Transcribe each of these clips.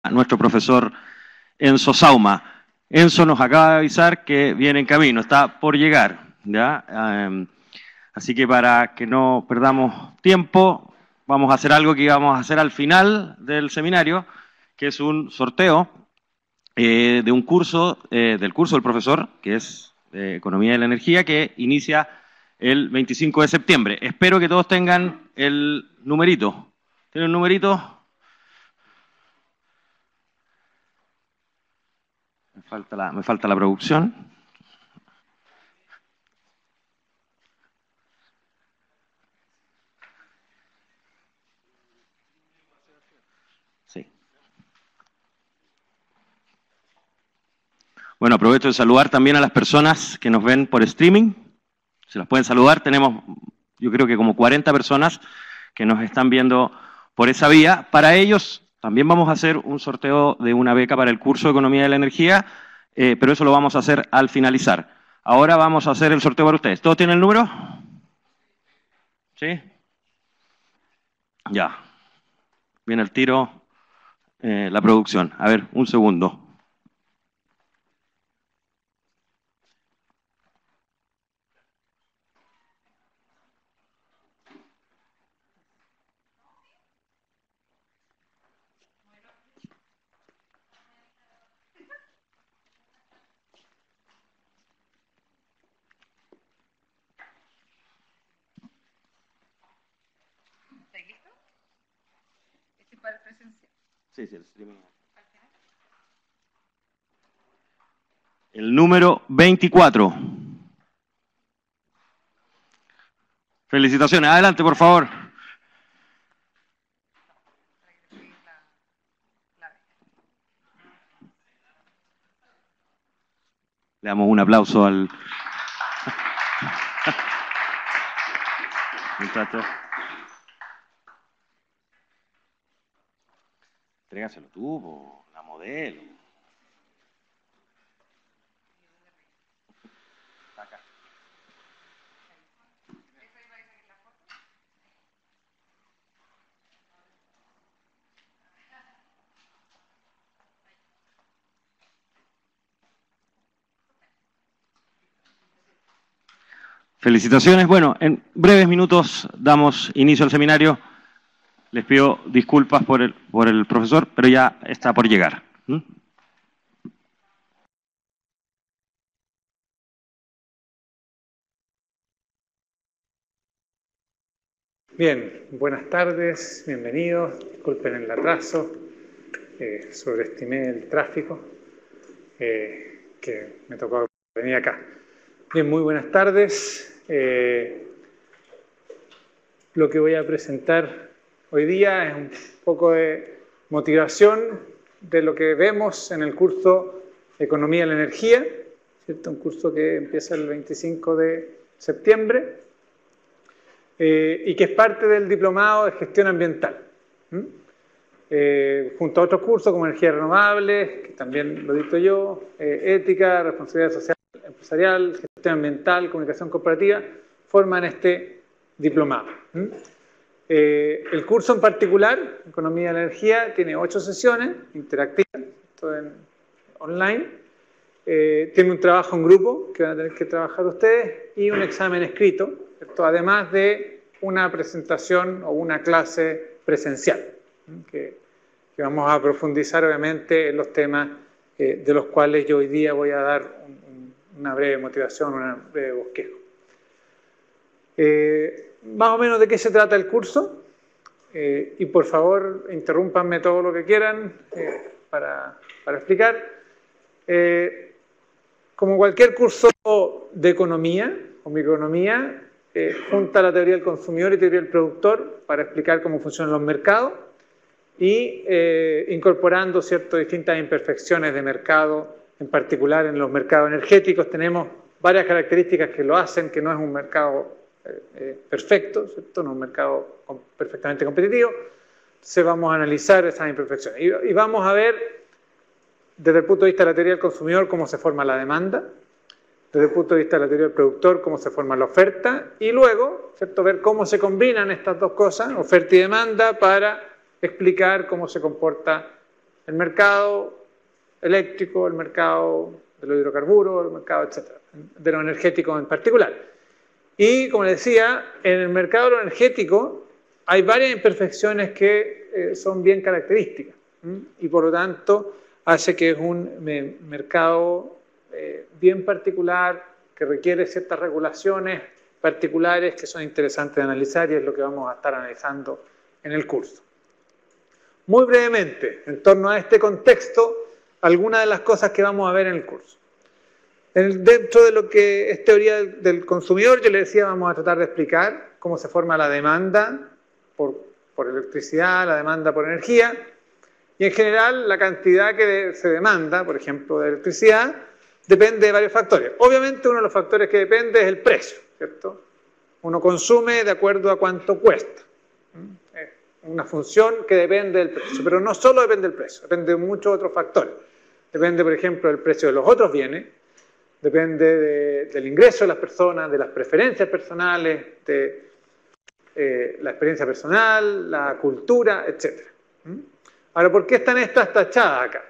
a nuestro profesor Enzo Sauma. Enzo nos acaba de avisar que viene en camino, está por llegar, ¿ya? Así que para que no perdamos tiempo, vamos a hacer algo que íbamos a hacer al final del seminario, que es un sorteo de un curso, del curso del profesor, que es Economía de la Energía, que inicia el 25 de septiembre. Espero que todos tengan el numerito. ¿Tienen un numerito? Me falta la producción. Sí. Bueno, aprovecho de saludar también a las personas que nos ven por streaming. Se las pueden saludar. Tenemos, yo creo que como 40 personas que nos están viendo por esa vía. Para ellos también vamos a hacer un sorteo de una beca para el curso de Economía de la Energía, pero eso lo vamos a hacer al finalizar. Ahora vamos a hacer el sorteo para ustedes. ¿Todos tienen el número? ¿Sí? Ya. Viene el tiro, la producción. A ver, un segundo. ¿Estáis listos? Este es para el presencial. Sí, sí, el streaming. El número 24. Felicitaciones. Adelante, por favor. Le damos un aplauso al muchacho. Entrégaselo tú, po, la modelo. Acá. Felicitaciones. Bueno, en breves minutos damos inicio al seminario. Les pido disculpas por el profesor, pero ya está por llegar. Bien, buenas tardes, bienvenidos. Disculpen el atraso, sobreestimé el tráfico que me tocó venir acá. Bien, muy buenas tardes. Lo que voy a presentar hoy día es un poco de motivación de lo que vemos en el curso Economía de la Energía, ¿cierto? Un curso que empieza el 25 de septiembre. Y que es parte del diplomado de gestión ambiental, junto a otros cursos como energías renovables, que también lo dicto yo, ética, responsabilidad social empresarial, gestión ambiental, comunicación corporativa, forman este diplomado. El curso en particular, Economía de la Energía, tiene 8 sesiones interactivas, todo online. Tiene un trabajo en grupo que van a tener que trabajar ustedes y un examen escrito, ¿cierto? Además de una presentación o una clase presencial, que vamos a profundizar obviamente en los temas de los cuales yo hoy día voy a dar una breve motivación, un breve bosquejo. Más o menos de qué se trata el curso, y por favor interrúmpanme todo lo que quieran para explicar. Como cualquier curso de economía o microeconomía, junta la teoría del consumidor y teoría del productor para explicar cómo funcionan los mercados y incorporando, ¿cierto?, distintas imperfecciones de mercado, en particular en los mercados energéticos tenemos varias características que lo hacen, que no es un mercado perfecto, ¿cierto?, no es un mercado perfectamente competitivo. Entonces vamos a analizar esas imperfecciones y vamos a ver desde el punto de vista de la teoría del consumidor cómo se forma la demanda, desde el punto de vista de la teoría del productor cómo se forma la oferta y luego, ¿cierto?, ver cómo se combinan estas dos cosas, oferta y demanda, para explicar cómo se comporta el mercado eléctrico, el mercado de los hidrocarburos, el mercado, etcétera, de lo energético en particular. Y, como les decía, en el mercado de lo energético hay varias imperfecciones que son bien características, y por lo tanto hace que es un mercado bien particular, que requiere ciertas regulaciones particulares que son interesantes de analizar, y es lo que vamos a estar analizando en el curso. Muy brevemente, en torno a este contexto, algunas de las cosas que vamos a ver en el curso. Dentro de lo que es teoría del consumidor, yo les decía, vamos a tratar de explicar cómo se forma la demanda por electricidad, la demanda por energía, y en general la cantidad que se demanda, por ejemplo, de electricidad, depende de varios factores. Obviamente uno de los factores que depende es el precio, ¿cierto? Uno consume de acuerdo a cuánto cuesta. Es una función que depende del precio, pero no solo depende del precio, depende de muchos otros factores. Depende, por ejemplo, del precio de los otros bienes, depende del ingreso de las personas, de las preferencias personales, de la experiencia personal, la cultura, etc. Ahora, ¿por qué están estas tachadas acá?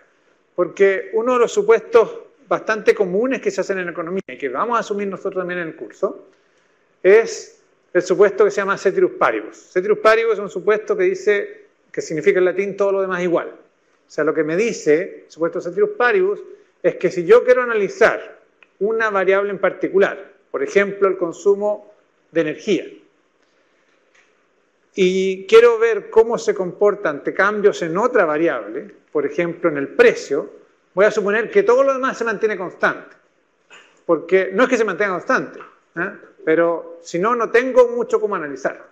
Porque uno de los supuestos bastante comunes que se hacen en economía y que vamos a asumir nosotros también en el curso es el supuesto que se llama ceteris paribus. Ceteris paribus es un supuesto que dice, que significa en latín todo lo demás igual. O sea, lo que me dice el supuesto ceteris paribus es que si yo quiero analizar una variable en particular, por ejemplo, el consumo de energía, y quiero ver cómo se comporta ante cambios en otra variable, por ejemplo, en el precio, voy a suponer que todo lo demás se mantiene constante. Porque no es que se mantenga constante, pero si no, no tengo mucho cómo analizar.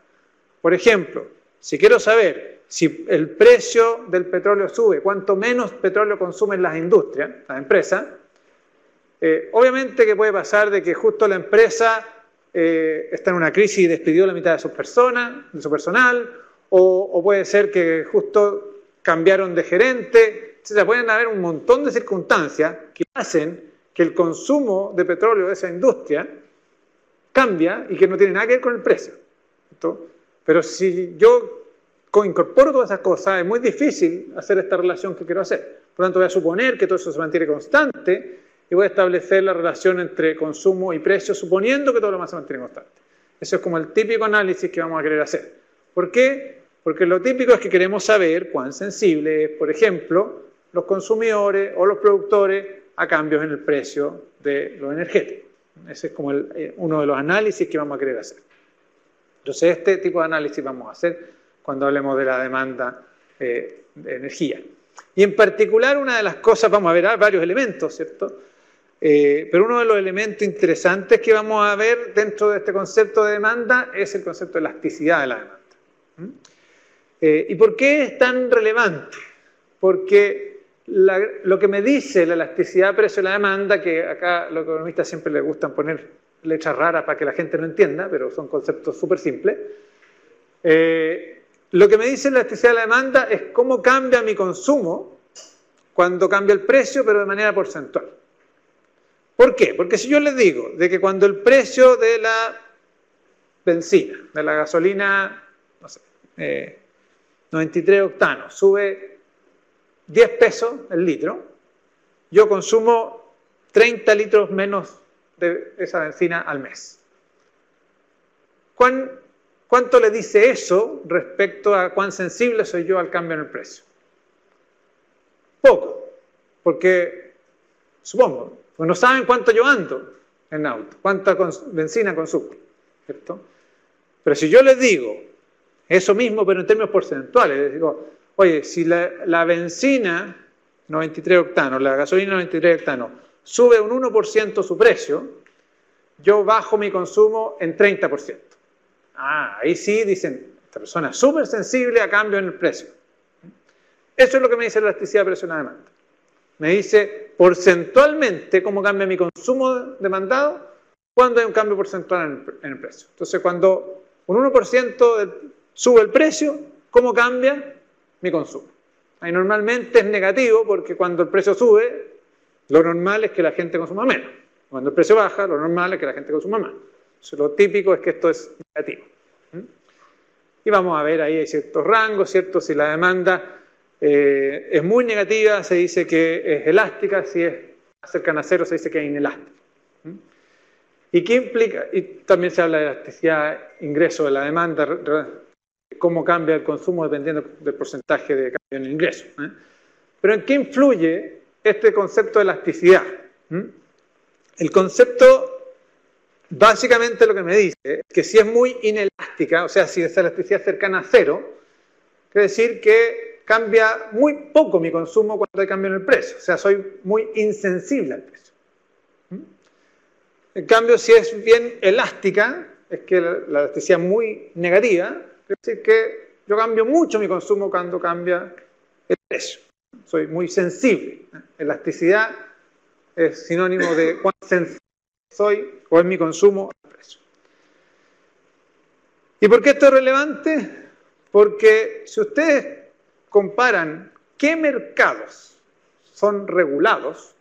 Por ejemplo, si quiero saber si el precio del petróleo sube, cuánto menos petróleo consumen las industrias, las empresas, obviamente que puede pasar de que justo la empresa está en una crisis y despidió la mitad de sus personas, de su personal, o puede ser que justo cambiaron de gerente. O sea, pueden haber un montón de circunstancias que hacen que el consumo de petróleo de esa industria cambia y que no tiene nada que ver con el precio. ¿Cierto? Pero si yo incorporo todas esas cosas, es muy difícil hacer esta relación que quiero hacer. Por lo tanto, voy a suponer que todo eso se mantiene constante y voy a establecer la relación entre consumo y precio, suponiendo que todo lo demás se mantiene constante. Eso es como el típico análisis que vamos a querer hacer. ¿Por qué? Porque lo típico es que queremos saber cuán sensible es, por ejemplo, los consumidores o los productores a cambios en el precio de lo energético. Ese es como uno de los análisis que vamos a querer hacer. Entonces, este tipo de análisis vamos a hacer cuando hablemos de la demanda de energía. Y en particular, una de las cosas, vamos a ver varios elementos, ¿cierto? Pero uno de los elementos interesantes que vamos a ver dentro de este concepto de demanda es el concepto de elasticidad de la demanda. ¿Y por qué es tan relevante? Porque lo que me dice la elasticidad precio de la demanda, que acá los economistas siempre les gustan poner letras raras para que la gente no entienda, pero son conceptos súper simples, lo que me dice la elasticidad de la demanda es cómo cambia mi consumo cuando cambia el precio, pero de manera porcentual. ¿Por qué? Porque si yo les digo de que cuando el precio de la benzina, de la gasolina, no sé, 93 octanos, sube 10 pesos el litro, yo consumo 30 litros menos de esa benzina al mes. ¿Cuánto le dice eso respecto a cuán sensible soy yo al cambio en el precio? Poco, porque supongo, pues no saben cuánto yo ando en auto, cuánta benzina consumo, ¿cierto? Pero si yo les digo eso mismo, pero en términos porcentuales, les digo, oye, si la benzina 93 octanos, la gasolina 93 octanos, sube un 1% su precio, yo bajo mi consumo en 30%. Ahí sí dicen, esta persona es súper sensible a cambio en el precio. Eso es lo que me dice la elasticidad de precio de la demanda. Me dice porcentualmente cómo cambia mi consumo demandado cuando hay un cambio porcentual en el precio. Entonces, cuando un 1% sube el precio, ¿cómo cambia mi consumo? Ahí normalmente es negativo porque cuando el precio sube, lo normal es que la gente consuma menos. Cuando el precio baja, lo normal es que la gente consuma más. Entonces, lo típico es que esto es negativo. Y vamos a ver ahí hay ciertos rangos, ¿cierto? Si la demanda Es muy negativa, se dice que es elástica, si es cercana a cero se dice que es inelástica. ¿Y qué implica? Y también se habla de elasticidad, ingreso de la demanda, cómo cambia el consumo dependiendo del porcentaje de cambio en el ingreso. Pero ¿en qué influye este concepto de elasticidad? El concepto, básicamente lo que me dice, es que si es muy inelástica, o sea, si esa elasticidad es cercana a cero, quiere decir que cambia muy poco mi consumo cuando hay cambio en el precio. O sea, soy muy insensible al precio. En cambio, si es bien elástica, es que la elasticidad es muy negativa, quiere decir que yo cambio mucho mi consumo cuando cambia el precio. Soy muy sensible. Elasticidad es sinónimo de cuán sensible soy o es mi consumo al precio. ¿Y por qué esto es relevante? Porque si ustedes comparan qué mercados son regulados,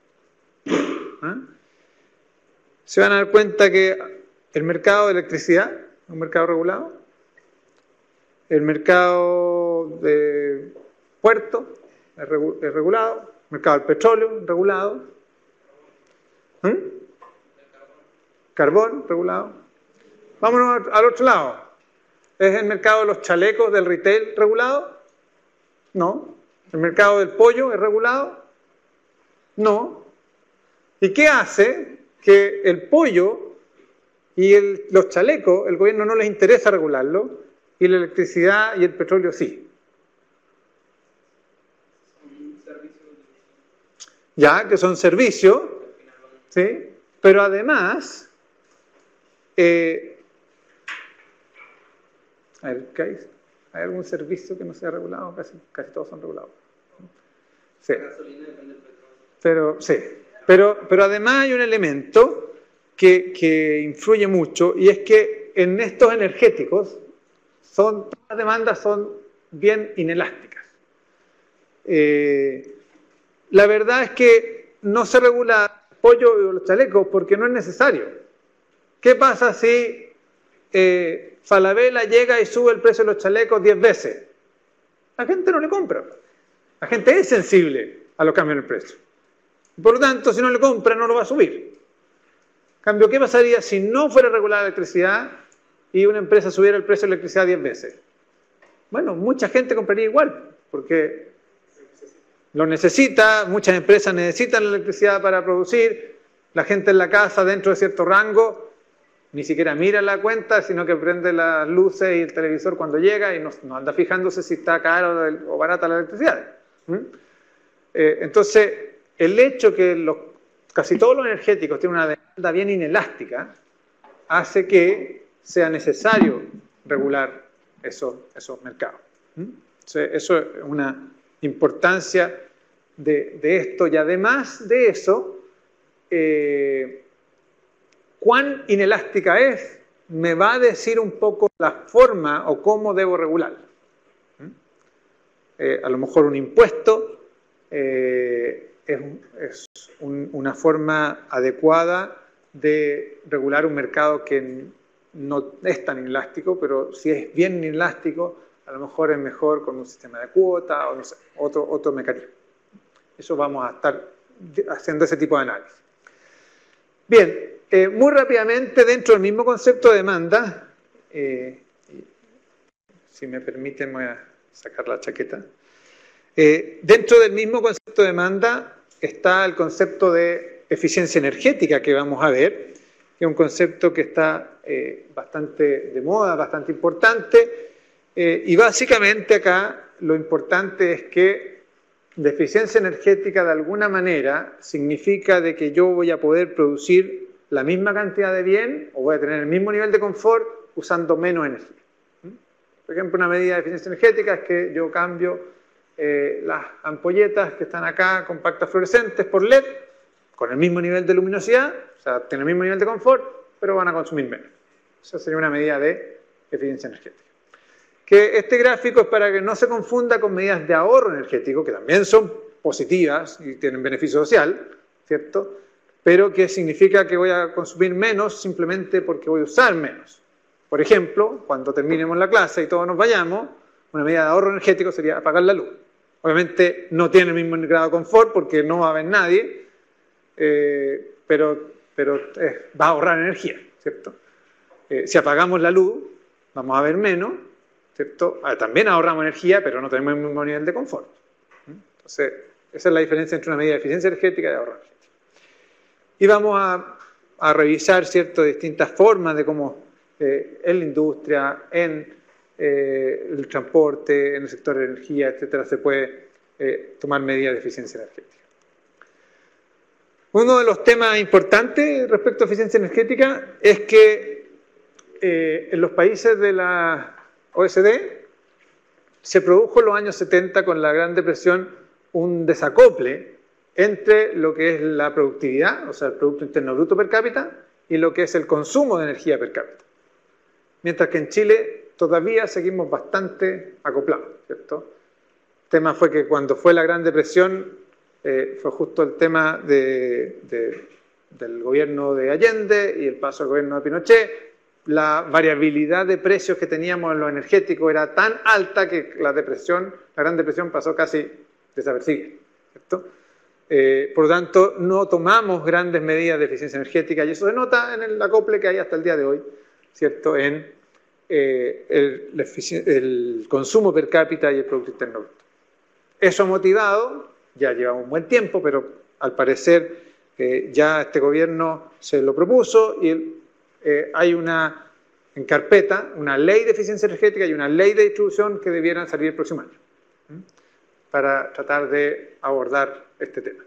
se van a dar cuenta que el mercado de electricidad es un mercado regulado, el mercado de puertos es regulado, el mercado del petróleo es regulado, carbón regulado. Vámonos al otro lado. ¿Es el mercado de los chalecos del retail regulado? No. ¿El mercado del pollo es regulado? No. ¿Y qué hace que el pollo y los chalecos, el gobierno no les interesa regularlo, y la electricidad y el petróleo sí? Ya, que son servicios, ¿sí? Pero además, ¿hay algún servicio que no sea regulado? Casi todos son regulados. Sí. Pero además hay un elemento que influye mucho, y es que en estos energéticos todas las demandas son bien inelásticas. La verdad es que no se regula el pollo y los chalecos porque no es necesario. ¿Qué pasa si Falabella llega y sube el precio de los chalecos 10 veces? La gente no le compra. La gente es sensible a los cambios en el precio. Por lo tanto, si no le compra, no lo va a subir. En cambio, ¿qué pasaría si no fuera regulada la electricidad y una empresa subiera el precio de la electricidad 10 veces? Bueno, mucha gente compraría igual, porque lo necesita, muchas empresas necesitan la electricidad para producir, la gente en la casa dentro de cierto rango ni siquiera mira la cuenta, sino que prende las luces y el televisor cuando llega y no anda fijándose si está cara o barata la electricidad. Entonces, el hecho que casi todos los energéticos tienen una demanda bien inelástica hace que sea necesario regular esos mercados. Entonces, eso es una importancia de esto, y además de eso, cuán inelástica es, me va a decir un poco la forma o cómo debo regularla. A lo mejor un impuesto es una forma adecuada de regular un mercado que no es tan inelástico, pero si es bien inelástico, a lo mejor es mejor con un sistema de cuota o no sé, otro mecanismo. Eso vamos a estar haciendo ese tipo de análisis. Bien, muy rápidamente, dentro del mismo concepto de demanda, si me permiten voy a sacar la chaqueta. Dentro del mismo concepto de demanda está el concepto de eficiencia energética que vamos a ver, que es un concepto que está bastante de moda, bastante importante, y básicamente acá lo importante es que la eficiencia energética de alguna manera significa de que yo voy a poder producir la misma cantidad de bien o voy a tener el mismo nivel de confort usando menos energía. Por ejemplo, una medida de eficiencia energética es que yo cambio las ampolletas que están acá, compactas fluorescentes, por LED, con el mismo nivel de luminosidad, o sea, tienen el mismo nivel de confort, pero van a consumir menos. Esa sería una medida de eficiencia energética. Que este gráfico es para que no se confunda con medidas de ahorro energético, que también son positivas y tienen beneficio social, ¿cierto? Pero que significa que voy a consumir menos simplemente porque voy a usar menos. Por ejemplo, cuando terminemos la clase y todos nos vayamos, una medida de ahorro energético sería apagar la luz. Obviamente no tiene el mismo grado de confort porque no va a haber nadie, pero va a ahorrar energía, ¿cierto? Si apagamos la luz, vamos a ver menos, ¿cierto? También ahorramos energía, pero no tenemos el mismo nivel de confort. Entonces, esa es la diferencia entre una medida de eficiencia energética y de ahorro energético. Y vamos a revisar, ¿cierto?, distintas formas de cómo en la industria, en el transporte, en el sector de energía, etcétera, se puede tomar medidas de eficiencia energética. Uno de los temas importantes respecto a eficiencia energética es que en los países de la OECD se produjo en los años 70 con la Gran Depresión un desacople entre lo que es la productividad, o sea, el Producto Interno Bruto per cápita, y lo que es el consumo de energía per cápita. Mientras que en Chile todavía seguimos bastante acoplados, ¿cierto? El tema fue que cuando fue la Gran Depresión fue justo el tema del gobierno de Allende y el paso al gobierno de Pinochet. La variabilidad de precios que teníamos en lo energético era tan alta que la Gran Depresión pasó casi desapercibida, ¿cierto? Por lo tanto, no tomamos grandes medidas de eficiencia energética y eso se nota en el acople que hay hasta el día de hoy, ¿cierto?, en el consumo per cápita y el Producto Interno Bruto. Eso ha motivado, ya lleva un buen tiempo, pero al parecer ya este gobierno se lo propuso y hay en carpeta una ley de eficiencia energética y una ley de distribución que debieran salir el próximo año para tratar de abordar este tema.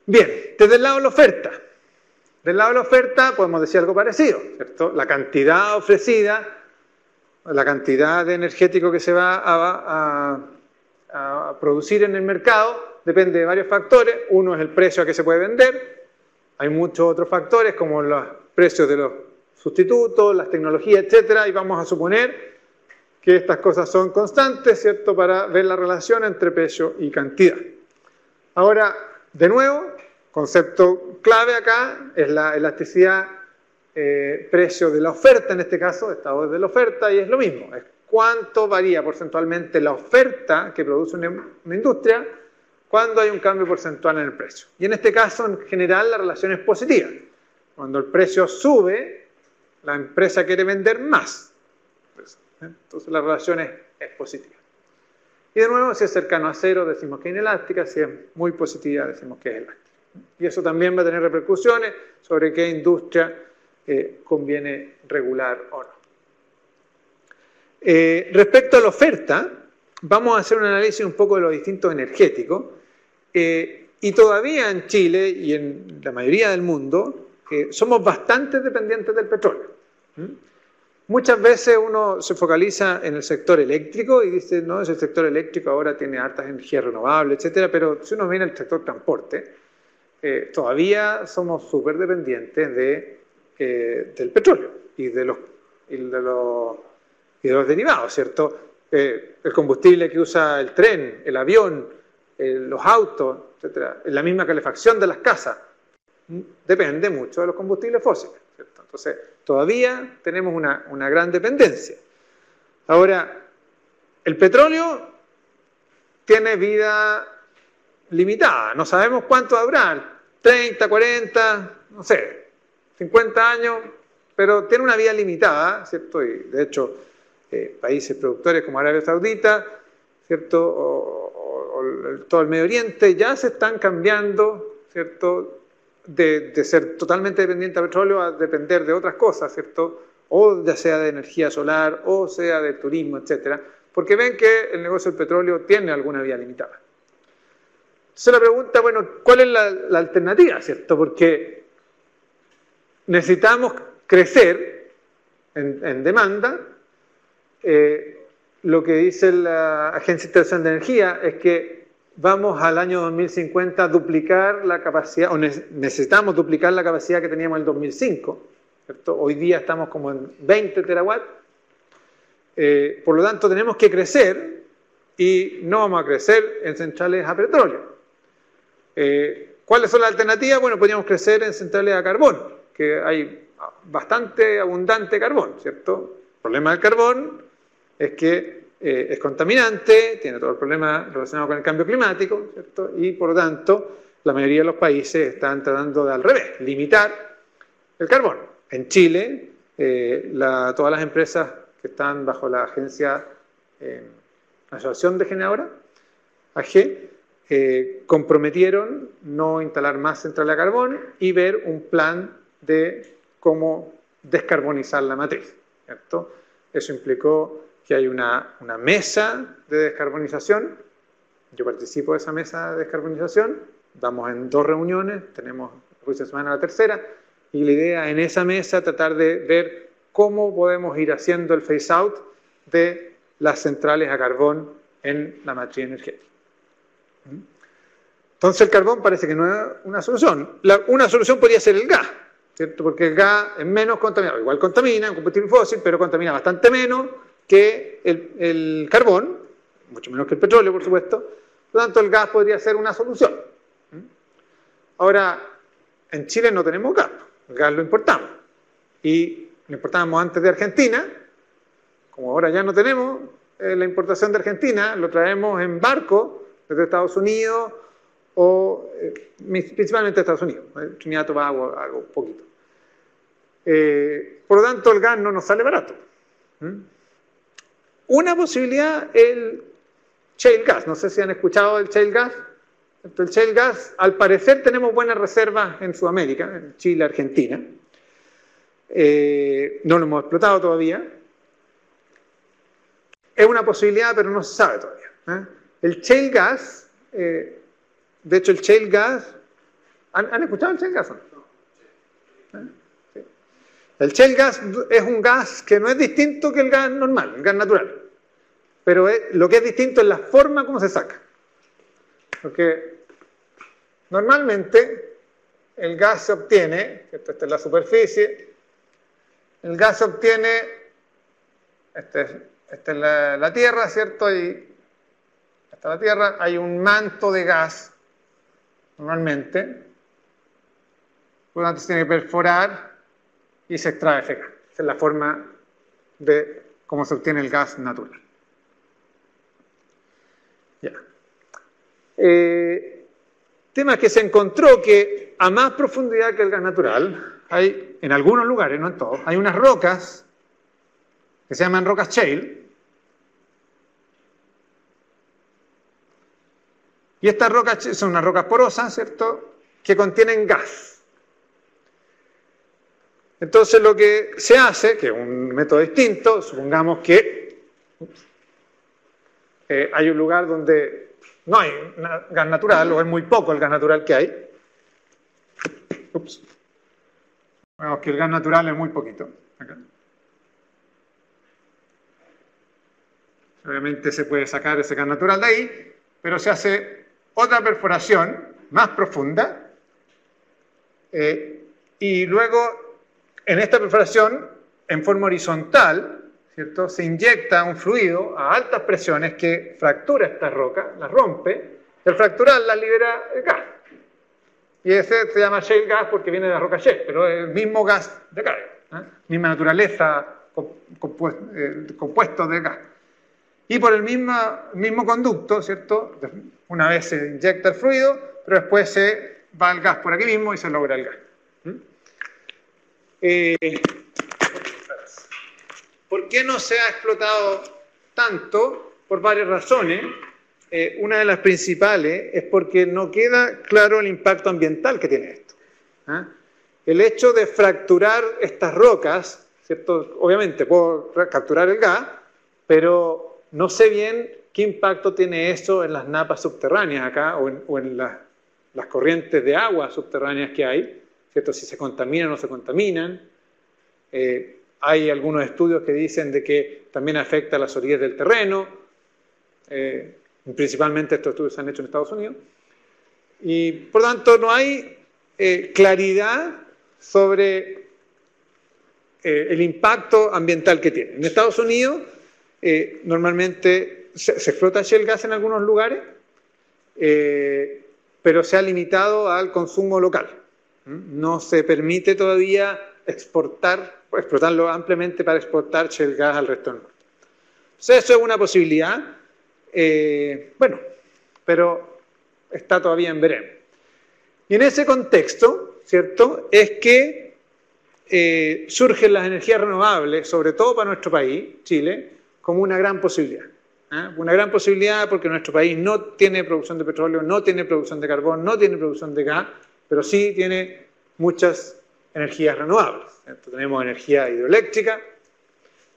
Bien, desde el lado de la oferta. Del lado de la oferta podemos decir algo parecido, ¿cierto? La cantidad ofrecida, la cantidad de energético que se va a producir en el mercado depende de varios factores. Uno es el precio a que se puede vender. Hay muchos otros factores como los precios de los sustitutos, las tecnologías, etcétera, y vamos a suponer que estas cosas son constantes, ¿cierto?, para ver la relación entre precio y cantidad. Ahora, de nuevo, concepto clave acá es la elasticidad precio de la oferta, en este caso, estado de la oferta, y es lo mismo, es cuánto varía porcentualmente la oferta que produce una industria cuando hay un cambio porcentual en el precio. Y en este caso, en general, la relación es positiva. Cuando el precio sube, la empresa quiere vender más. Entonces la relación es positiva. Y de nuevo, si es cercano a cero, decimos que es inelástica, si es muy positiva, decimos que es elástica. Y eso también va a tener repercusiones sobre qué industria conviene regular o no. Respecto a la oferta, vamos a hacer un análisis un poco de los distintos energéticos. Y todavía en Chile y en la mayoría del mundo somos bastante dependientes del petróleo. Muchas veces uno se focaliza en el sector eléctrico y dice, no, ese sector eléctrico ahora tiene hartas energías renovables, etcétera, pero si uno viene al sector transporte, todavía somos súper dependientes del petróleo y de los derivados, ¿cierto? El combustible que usa el tren, el avión, los autos, etcétera, la misma calefacción de las casas, depende mucho de los combustibles fósiles, ¿cierto? Entonces, todavía tenemos una gran dependencia. Ahora, el petróleo tiene vida limitada, no sabemos cuánto va a durar, 30, 40, no sé, 50 años, pero tiene una vida limitada, ¿cierto? Y de hecho, países productores como Arabia Saudita, ¿cierto? O todo el Medio Oriente ya se están cambiando, ¿cierto?, de ser totalmente dependiente del petróleo a depender de otras cosas, ¿cierto? O ya sea de energía solar, o sea de turismo, etcétera, porque ven que el negocio del petróleo tiene alguna vía limitada. Entonces la pregunta, bueno, ¿cuál es la alternativa, ¿cierto? Porque necesitamos crecer en demanda. Lo que dice la Agencia Internacional de Energía es que vamos al año 2050 a duplicar la capacidad, o necesitamos duplicar la capacidad que teníamos en el 2005, ¿cierto? Hoy día estamos como en 20 terawatts, por lo tanto tenemos que crecer y no vamos a crecer en centrales a petróleo. ¿Cuáles son las alternativas? Bueno, podríamos crecer en centrales a carbón, que hay bastante abundante carbón, ¿cierto? El problema del carbón es que es contaminante, tiene todo el problema relacionado con el cambio climático, ¿cierto? Y por lo tanto, la mayoría de los países están tratando de al revés, limitar el carbón. En Chile, todas las empresas que están bajo la Agencia Asociación de Generadora, AG, comprometieron no instalar más centrales a carbón y ver un plan de cómo descarbonizar la matriz, ¿cierto? Eso implicó que hay una mesa de descarbonización. Yo participo de esa mesa de descarbonización, vamos en 2 reuniones, tenemos la próxima semana la tercera, y la idea en esa mesa tratar de ver cómo podemos ir haciendo el phase out de las centrales a carbón en la matriz energética. Entonces el carbón parece que no es una solución. Una solución podría ser el gas, ¿cierto? Porque el gas es menos contaminado. Igual contamina, un combustible fósil, pero contamina bastante menos que el carbón, mucho menos que el petróleo, por supuesto. Por lo tanto, el gas podría ser una solución. Ahora, en Chile no tenemos gas. El gas lo importamos. Y lo importábamos antes de Argentina. Como ahora ya no tenemos la importación de Argentina, lo traemos en barco desde Estados Unidos o principalmente de Estados Unidos. Trinidad y Tobago, algo poquito. Por lo tanto, el gas no nos sale barato. Una posibilidad es el shale gas. No sé si han escuchado del shale gas. El shale gas, al parecer tenemos buenas reservas en Sudamérica, en Chile, Argentina. No lo hemos explotado todavía. Es una posibilidad, pero no se sabe todavía. El shale gas, de hecho el shale gas, ¿han escuchado el shale gas? Sí. El shale gas es un gas que no es distinto que el gas normal, el gas natural. Pero lo que es distinto es la forma como se saca. Porque normalmente el gas se obtiene, esta es la superficie, el gas se obtiene, esta es la Tierra, ¿cierto? Y esta es la Tierra, hay un manto de gas, normalmente, por lo tanto se tiene que perforar y se extrae ese gas. Esa es la forma de cómo se obtiene el gas natural. Ya. Tema que se encontró que a más profundidad que el gas natural, hay en algunos lugares, no en todos, hay unas rocas que se llaman rocas shale. Y estas rocas son unas rocas porosas, ¿cierto?, que contienen gas. Entonces lo que se hace, que es un método distinto, supongamos que hay un lugar donde no hay gas natural, o es muy poco el gas natural que hay. Vemos que el gas natural es muy poquito. Acá. Obviamente se puede sacar ese gas natural de ahí, pero se hace otra perforación más profunda y luego en esta perforación en forma horizontal, ¿cierto?, se inyecta un fluido a altas presiones que fractura estas rocas, las rompe, y al fracturarlas libera el gas. Y ese se llama shale gas porque viene de la roca shale, pero es el mismo gas de acá, misma naturaleza, compuesto de gas. Y por el mismo conducto, ¿cierto?, una vez se inyecta el fluido, pero después se va el gas por aquí mismo y se logra el gas. ¿Por qué no se ha explotado tanto? Por varias razones. Una de las principales es porque no queda claro el impacto ambiental que tiene esto. El hecho de fracturar estas rocas, ¿cierto?, obviamente puedo capturar el gas, pero no sé bien qué impacto tiene eso en las napas subterráneas acá o en las corrientes de agua subterráneas que hay, ¿cierto?, si se contaminan o no se contaminan. Hay algunos estudios que dicen de que también afecta a las orillas del terreno, principalmente estos estudios se han hecho en Estados Unidos, y por lo tanto no hay claridad sobre el impacto ambiental que tiene. En Estados Unidos normalmente se explota shale gas en algunos lugares, pero se ha limitado al consumo local. No se permite todavía explotarlo ampliamente para exportar shale gas al resto del mundo. Entonces, eso es una posibilidad, bueno, pero está todavía en veremos. Y en ese contexto, ¿cierto?, es que surgen las energías renovables, sobre todo para nuestro país, Chile, como una gran posibilidad. Una gran posibilidad porque nuestro país no tiene producción de petróleo, no tiene producción de carbón, no tiene producción de gas, pero sí tiene muchas energías renovables. Entonces, tenemos energía hidroeléctrica,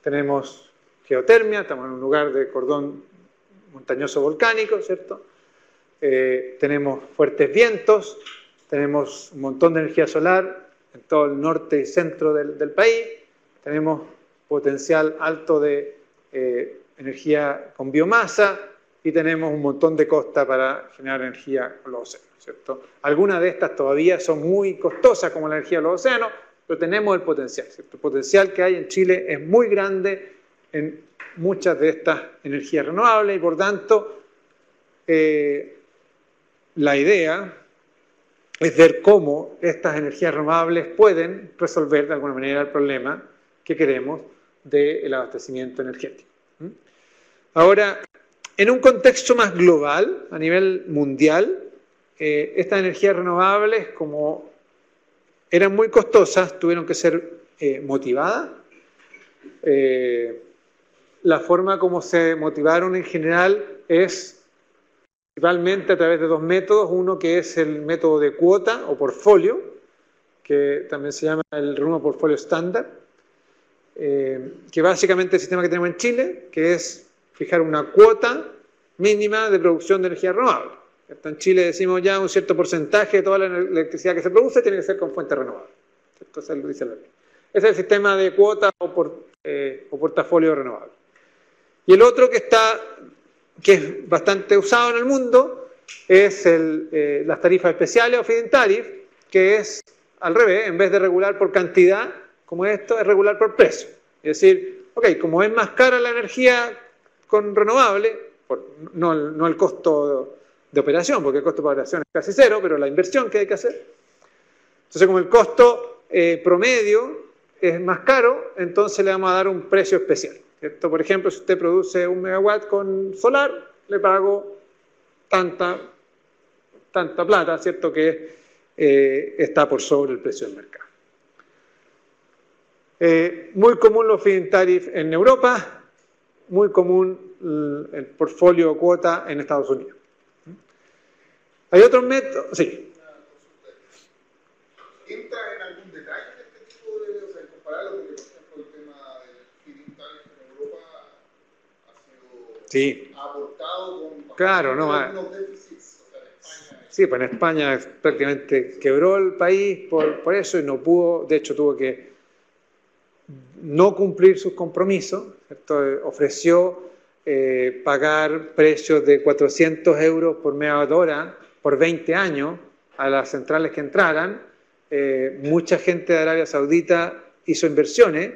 tenemos geotermia, estamos en un lugar de cordón montañoso volcánico, ¿cierto? Tenemos fuertes vientos, tenemos un montón de energía solar en todo el norte y centro del país, tenemos potencial alto de energía con biomasa y tenemos un montón de costa para generar energía con los océanos, ¿cierto? Algunas de estas todavía son muy costosas, como la energía de los océanos, pero tenemos el potencial, ¿cierto? El potencial que hay en Chile es muy grande en muchas de estas energías renovables y por tanto la idea es ver cómo estas energías renovables pueden resolver de alguna manera el problema que queremos del abastecimiento energético. Ahora, en un contexto más global, a nivel mundial, estas energías renovables, como eran muy costosas, tuvieron que ser motivadas. La forma como se motivaron en general es principalmente a través de dos métodos. Uno que es el método de cuota o portfolio, que también se llama el Renewable Portfolio Standard, que básicamente es el sistema que tenemos en Chile, que es fijar una cuota mínima de producción de energía renovable. En Chile decimos ya un cierto porcentaje de toda la electricidad que se produce tiene que ser con fuentes renovables. Entonces lo dice la ley. Ese es el sistema de cuota o portafolio renovable. Y el otro que es bastante usado en el mundo es las tarifas especiales o feed-in tariff, que es al revés, en vez de regular por cantidad, como esto, es regular por precio. Es decir, ok, como es más cara la energía con renovable, no el costo de operación, porque el costo de operación es casi cero, pero la inversión que hay que hacer. Entonces, como el costo promedio es más caro, entonces le vamos a dar un precio especial, ¿cierto? Por ejemplo, si usted produce 1 megawatt con solar, le pago tanta plata, ¿cierto? Que está por sobre el precio del mercado. Muy común los feed-in tariff en Europa, muy común el portfolio o cuota en Estados Unidos. ¿Hay otros métodos? Sí. ¿Entra en algún detalle en este tipo de, o sea, compararlo, porque por ejemplo el tema del feed-in tariff en Europa ha aportado con claro, no, algunos déficits, o sea, en España. Sí, pues en España prácticamente quebró el país por eso y no pudo, de hecho tuvo que no cumplir sus compromisos, ¿cierto? Ofreció pagar precios de 400 euros por megawatt hora por 20 años a las centrales que entraran. Mucha gente de Arabia Saudita hizo inversiones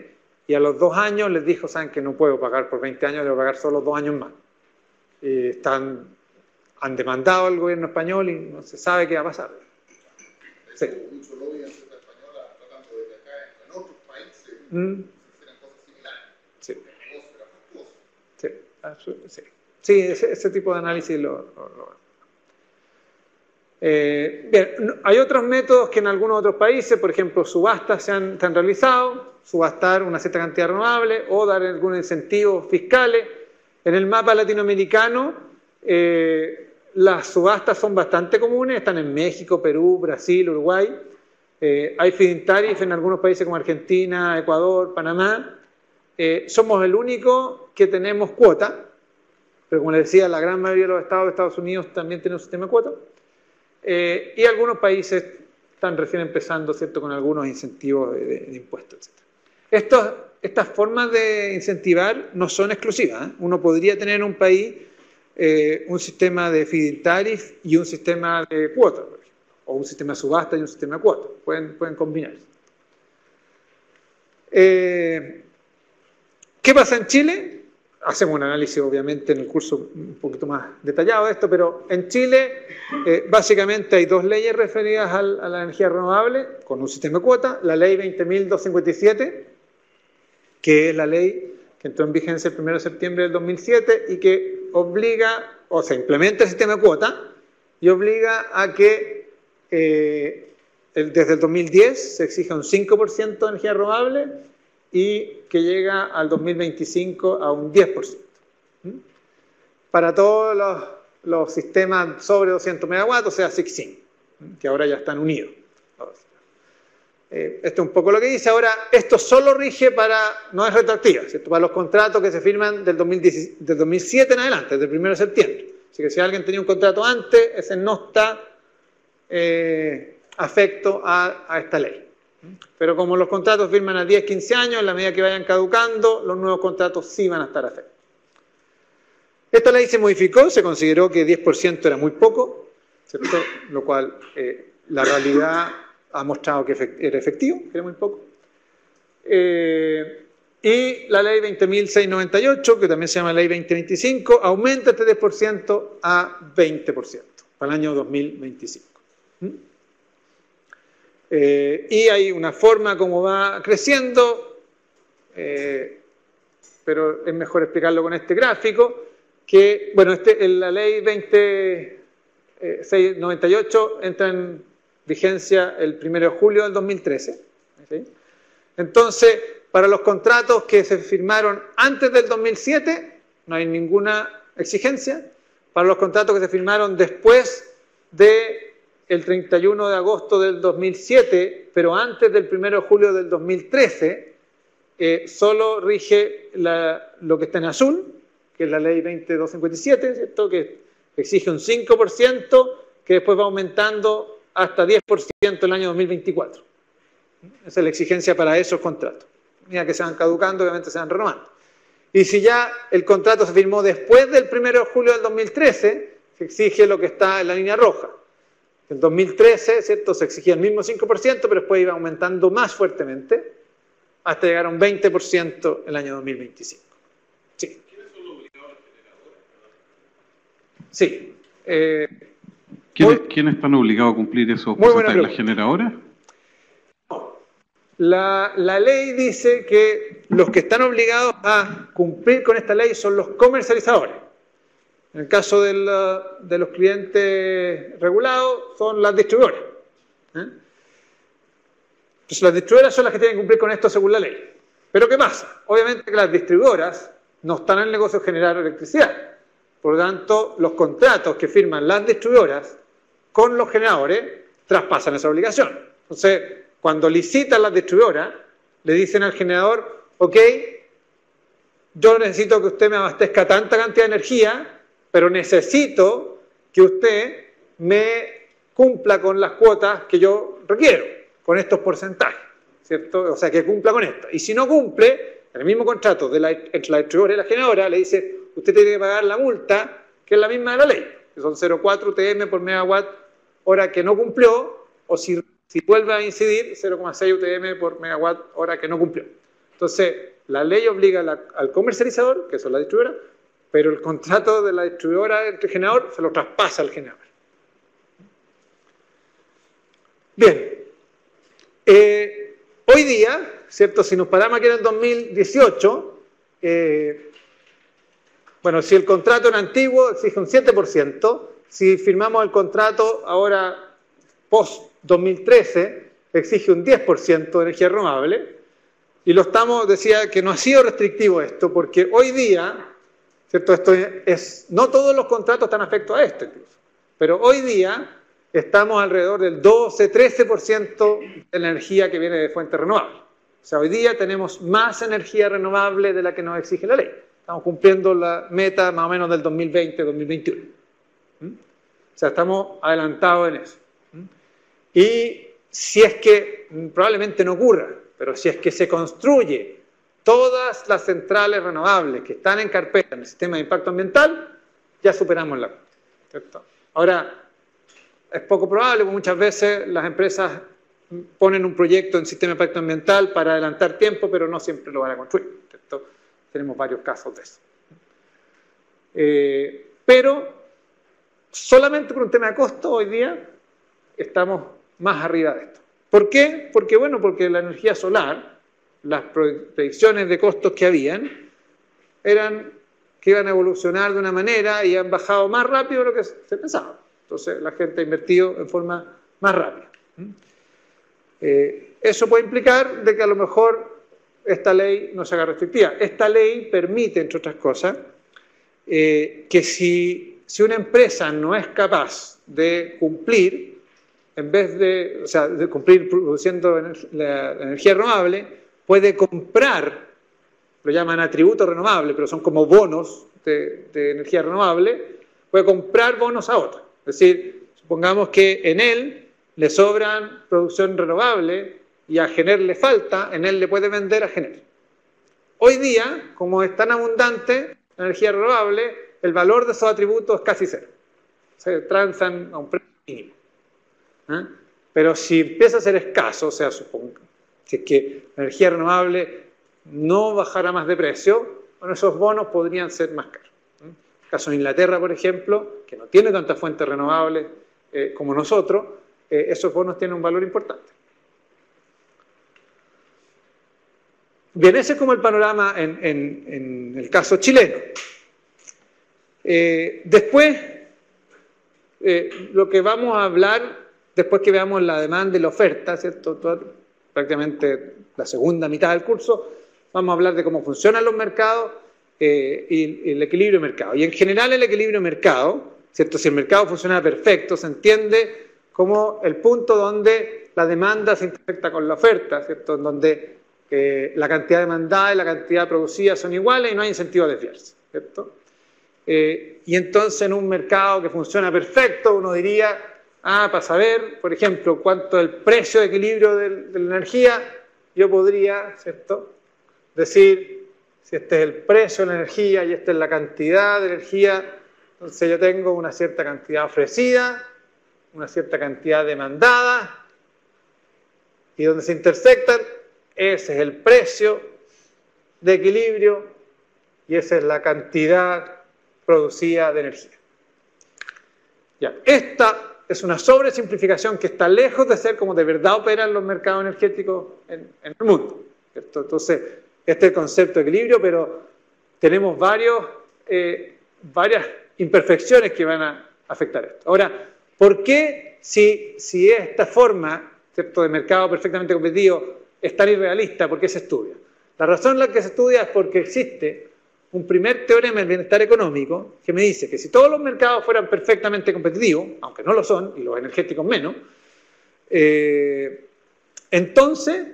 y a los 2 años les dijo, saben que no puedo pagar por 20 años, debo pagar solo 2 años más. Han demandado al gobierno español y no se sabe qué va a pasar. Sí. Mucho lobby en la española tratando de que acá en otros países se hicieran cosas similares. Sí. El negocio era fastuoso. Sí, ese tipo de análisis bien, hay otros métodos que en algunos otros países, por ejemplo, subastas se han realizado, subastar una cierta cantidad renovable o dar algunos incentivos fiscales. En el mapa latinoamericano, las subastas son bastante comunes, están en México, Perú, Brasil, Uruguay. Hay feed-in tariff en algunos países como Argentina, Ecuador, Panamá. Somos el único que tenemos cuota, pero como les decía, la gran mayoría de los estados de Estados Unidos también tienen un sistema de cuota. Y algunos países están recién empezando, ¿cierto?, con algunos incentivos de impuestos, etc. Estas formas de incentivar no son exclusivas. Uno podría tener en un país un sistema de feed-in tariff y un sistema de cuota, por ejemplo, o un sistema de subasta y un sistema de cuota. Pueden combinarse. ¿Qué pasa en Chile? Hacemos un análisis, obviamente, en el curso un poquito más detallado de esto, pero en Chile básicamente hay 2 leyes referidas a la energía renovable con un sistema de cuota. La ley 20.257, que es la ley que entró en vigencia el 1 de septiembre del 2007 y que obliga, o sea, implementa el sistema de cuota y obliga a que desde el 2010 se exija un 5% de energía renovable y que llega al 2025 a un 10%. Para todos los sistemas sobre 200 megawatts, o sea, SIC-5, que ahora ya están unidos. Esto es un poco lo que dice. Ahora, esto solo rige no es retroactiva, ¿cierto? Para los contratos que se firman del 2007 en adelante, desde el 1 de septiembre. Así que si alguien tenía un contrato antes, ese no está afecto a esta ley. Pero como los contratos firman a 10, 15 años, en la medida que vayan caducando, los nuevos contratos sí van a estar afectos. Esta ley se modificó, se consideró que 10% era muy poco, ¿cierto? Lo cual la realidad ha mostrado que era efectivo, que era muy poco. Y la ley 20.698, que también se llama ley 2025, aumenta este 10% a 20% para el año 2025. Y hay una forma como va creciendo, pero es mejor explicarlo con este gráfico, que, bueno, la ley 20.698 entra en vigencia el 1 de julio del 2013. ¿Sí? Entonces, para los contratos que se firmaron antes del 2007, no hay ninguna exigencia. Para los contratos que se firmaron después del 31 de agosto del 2007, pero antes del 1 de julio del 2013, solo rige lo que está en azul, que es la ley 20.257, ¿cierto? Que exige un 5%, que después va aumentando hasta 10% el año 2024. Esa es la exigencia para esos contratos. Mira que se van caducando, obviamente se van renovando. Y si ya el contrato se firmó después del 1 de julio del 2013, se exige lo que está en la línea roja. En 2013, ¿cierto? Se exigía el mismo 5%, pero después iba aumentando más fuertemente hasta llegar a un 20% el año 2025. Sí. ¿Quiénes son los obligados generadores? Sí. ¿Quiénes están obligados a cumplir esos porcentajes? ¿Las generadoras? No. La ley dice que los que están obligados a cumplir con esta ley son los comercializadores. En el caso de los clientes regulados son las distribuidoras. Entonces las distribuidoras son las que tienen que cumplir con esto según la ley. Pero ¿qué pasa? Obviamente que las distribuidoras no están en el negocio de generar electricidad. Por lo tanto, los contratos que firman las distribuidoras con los generadores traspasan esa obligación. Entonces, cuando licitan las distribuidoras, le dicen al generador, ok, yo necesito que usted me abastezca tanta cantidad de energía, pero necesito que usted me cumpla con las cuotas que yo requiero, con estos porcentajes, ¿cierto? O sea, que cumpla con esto. Y si no cumple, en el mismo contrato entre la distribuidora y la generadora, le dice, usted tiene que pagar la multa, que es la misma de la ley, que son 0,4 UTM por megawatt hora que no cumplió, o si vuelve a incidir, 0,6 UTM por megawatt hora que no cumplió. Entonces, la ley obliga al comercializador, que son las distribuidoras, pero el contrato de la distribuidora entre generador se lo traspasa al generador. Bien. Hoy día, ¿cierto? Si nos paramos aquí en el 2018, bueno, si el contrato era antiguo, exige un 7%. Si firmamos el contrato ahora post-2013, exige un 10% de energía renovable. Y decía que no ha sido restrictivo esto, porque hoy día, ¿cierto? No todos los contratos están afectos a esto incluso, pero hoy día estamos alrededor del 12-13% de la energía que viene de fuentes renovables. O sea, hoy día tenemos más energía renovable de la que nos exige la ley. Estamos cumpliendo la meta más o menos del 2020-2021. O sea, estamos adelantados en eso. Y si es que, probablemente no ocurra, pero si es que se construye todas las centrales renovables que están en carpeta en el sistema de impacto ambiental, ya superamos la meta, ¿cierto? Ahora, es poco probable, porque muchas veces las empresas ponen un proyecto en sistema de impacto ambiental para adelantar tiempo, pero no siempre lo van a construir, ¿cierto? Tenemos varios casos de eso. Pero solamente por un tema de costo, hoy día estamos más arriba de esto. ¿Por qué? Porque la energía solar, las predicciones de costos que habían, eran que iban a evolucionar de una manera y han bajado más rápido de lo que se pensaba. Entonces la gente ha invertido en forma más rápida. Eso puede implicar de que a lo mejor esta ley no se haga restrictiva. Esta ley permite, entre otras cosas, que si una empresa no es capaz de cumplir, en vez de cumplir produciendo la energía renovable, puede comprar, lo llaman atributos renovables, pero son como bonos de energía renovable, puede comprar bonos a otra. Es decir, supongamos que en él le sobran producción renovable y a Gener le falta, en él le puede vender a Gener. Hoy día, como es tan abundante la energía renovable, el valor de esos atributos es casi cero. Se transan a un precio mínimo. Pero si empieza a ser escaso, o sea, supongo, si es que la energía renovable no bajara más de precio, bueno, esos bonos podrían ser más caros. En el caso de Inglaterra, por ejemplo, que no tiene tantas fuentes renovables como nosotros, esos bonos tienen un valor importante. Bien, ese es como el panorama en el caso chileno. Después, lo que vamos a hablar, después que veamos la demanda y la oferta, ¿cierto? Prácticamente la segunda mitad del curso, vamos a hablar de cómo funcionan los mercados y el equilibrio de mercado. Y en general el equilibrio de mercado, ¿cierto? Si el mercado funciona perfecto, se entiende como el punto donde la demanda se intersecta con la oferta, ¿cierto? En donde la cantidad demandada y la cantidad producida son iguales y no hay incentivo a desviarse, ¿cierto? Y entonces en un mercado que funciona perfecto, uno diría, para saber, por ejemplo, cuánto es el precio de equilibrio de la energía, yo podría, ¿cierto?, decir, si este es el precio de la energía y esta es la cantidad de energía, entonces yo tengo una cierta cantidad ofrecida, una cierta cantidad demandada, y donde se intersectan, ese es el precio de equilibrio y esa es la cantidad producida de energía. Ya, esta es una sobresimplificación que está lejos de ser como de verdad operan los mercados energéticos en el mundo, ¿cierto? Entonces, este es el concepto de equilibrio, pero tenemos varias imperfecciones que van a afectar esto. Ahora, ¿por qué si esta forma, ¿cierto?, de mercado perfectamente competitivo es tan irrealista? ¿Por qué se estudia? La razón en la que se estudia es porque existe un primer teorema del bienestar económico que me dice que si todos los mercados fueran perfectamente competitivos, aunque no lo son, y los energéticos menos, entonces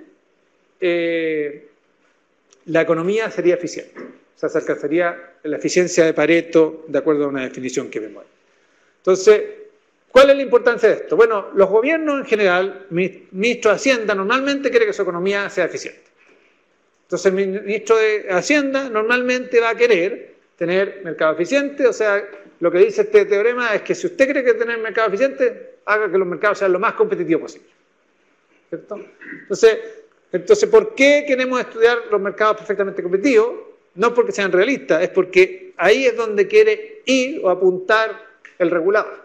la economía sería eficiente. O sea, se alcanzaría la eficiencia de Pareto de acuerdo a una definición que vemos ahí. Entonces, ¿cuál es la importancia de esto? Bueno, los gobiernos en general, el ministro de Hacienda normalmente quiere que su economía sea eficiente. Entonces el ministro de Hacienda normalmente va a querer tener mercado eficiente, o sea, lo que dice este teorema es que si usted cree que tener mercado eficiente, haga que los mercados sean lo más competitivos posible. ¿Cierto? Entonces, ¿por qué queremos estudiar los mercados perfectamente competitivos? No porque sean realistas, es porque ahí es donde quiere ir o apuntar el regulador.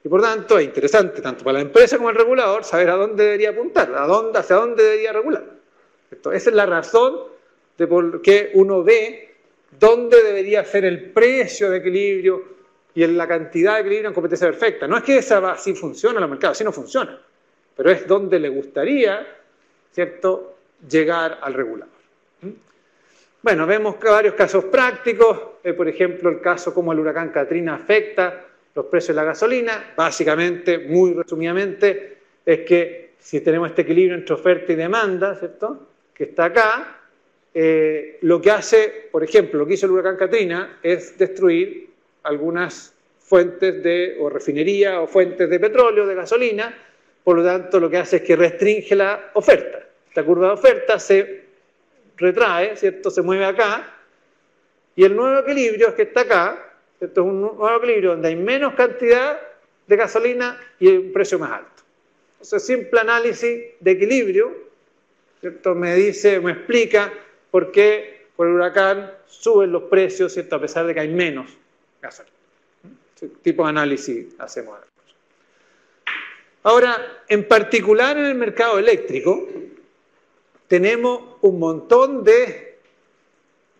Y por tanto es interesante, tanto para la empresa como el regulador, saber a dónde debería apuntar, hacia dónde debería regular. Esa es la razón de por qué uno ve dónde debería ser el precio de equilibrio y en la cantidad de equilibrio en competencia perfecta. No es que así funciona los mercados, así no funciona, pero es donde le gustaría, ¿cierto?, llegar al regulador. Bueno, vemos varios casos prácticos, por ejemplo, el caso como el huracán Katrina afecta los precios de la gasolina. Básicamente, muy resumidamente, es que si tenemos este equilibrio entre oferta y demanda, ¿cierto?, que está acá, lo que hace, por ejemplo, lo que hizo el huracán Katrina es destruir algunas fuentes o refinería o fuentes de petróleo, de gasolina, por lo tanto lo que hace es que restringe la oferta. Esta curva de oferta se retrae, ¿cierto?, se mueve acá, y el nuevo equilibrio es que está acá, ¿cierto?, es un nuevo equilibrio donde hay menos cantidad de gasolina y un precio más alto. Entonces, simple análisis de equilibrio, ¿cierto?, me explica por qué por el huracán suben los precios, ¿cierto?, a pesar de que hay menos gasolina. ¿Qué tipo de análisis hacemos ahora? Ahora, en particular en el mercado eléctrico, tenemos un montón de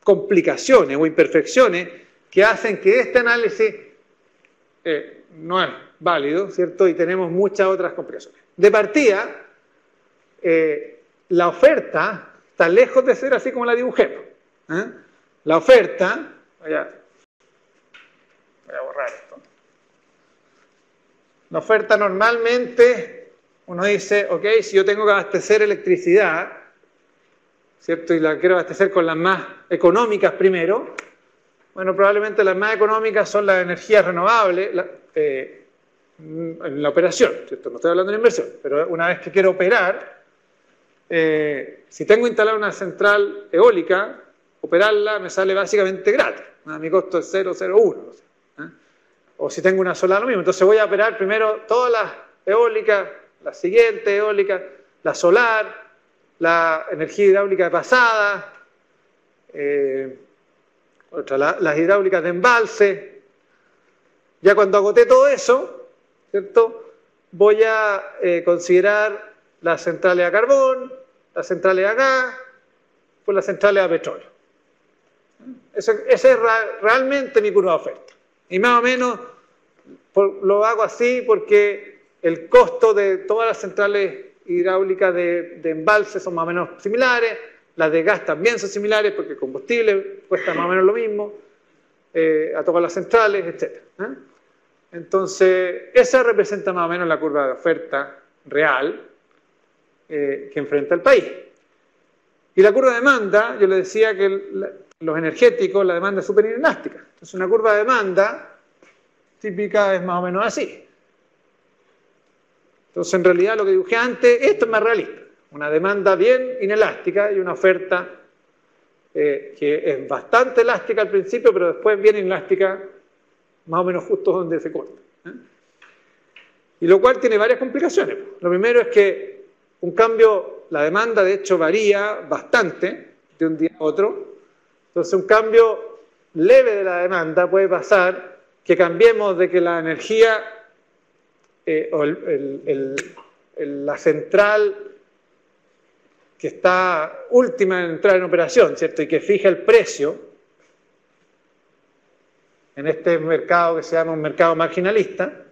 complicaciones o imperfecciones que hacen que este análisis no es válido, ¿cierto? Y tenemos muchas otras complicaciones. De partida, la oferta está lejos de ser así como la dibujemos. La oferta, voy a borrar esto. La oferta normalmente, uno dice, ok, si yo tengo que abastecer electricidad, ¿cierto? Y la quiero abastecer con las más económicas primero, bueno, probablemente las más económicas son las energías renovables en la operación, ¿cierto? No estoy hablando de inversión, pero una vez que quiero operar, si tengo instalada una central eólica, operarla me sale básicamente gratis. Mi costo es 0,01. O si tengo una solar, lo mismo. Entonces voy a operar primero todas las eólicas, la siguiente eólica, la solar, la energía hidráulica de pasada, las hidráulicas de embalse. Ya cuando agoté todo eso, ¿cierto? Voy a considerar las centrales a carbón, las centrales a gas, pues las centrales a petróleo. Esa es realmente mi curva de oferta. Y más o menos lo hago así porque el costo de todas las centrales hidráulicas de embalse son más o menos similares, las de gas también son similares porque el combustible cuesta más o menos lo mismo a todas las centrales, etc. Entonces, esa representa más o menos la curva de oferta real que enfrenta el país. Y la curva de demanda, yo le decía que los energéticos, la demanda es súper inelástica. Entonces, una curva de demanda típica es más o menos así. Entonces, en realidad, lo que dibujé antes, esto es más realista. Una demanda bien inelástica y una oferta que es bastante elástica al principio, pero después bien inelástica, más o menos justo donde se corta. Y lo cual tiene varias complicaciones. Lo primero es que un cambio, la demanda de hecho varía bastante de un día a otro. Entonces un cambio leve de la demanda puede pasar que cambiemos de que la energía o la central que está última en entrar en operación, ¿cierto? Y que fija el precio en este mercado que se llama un mercado marginalista,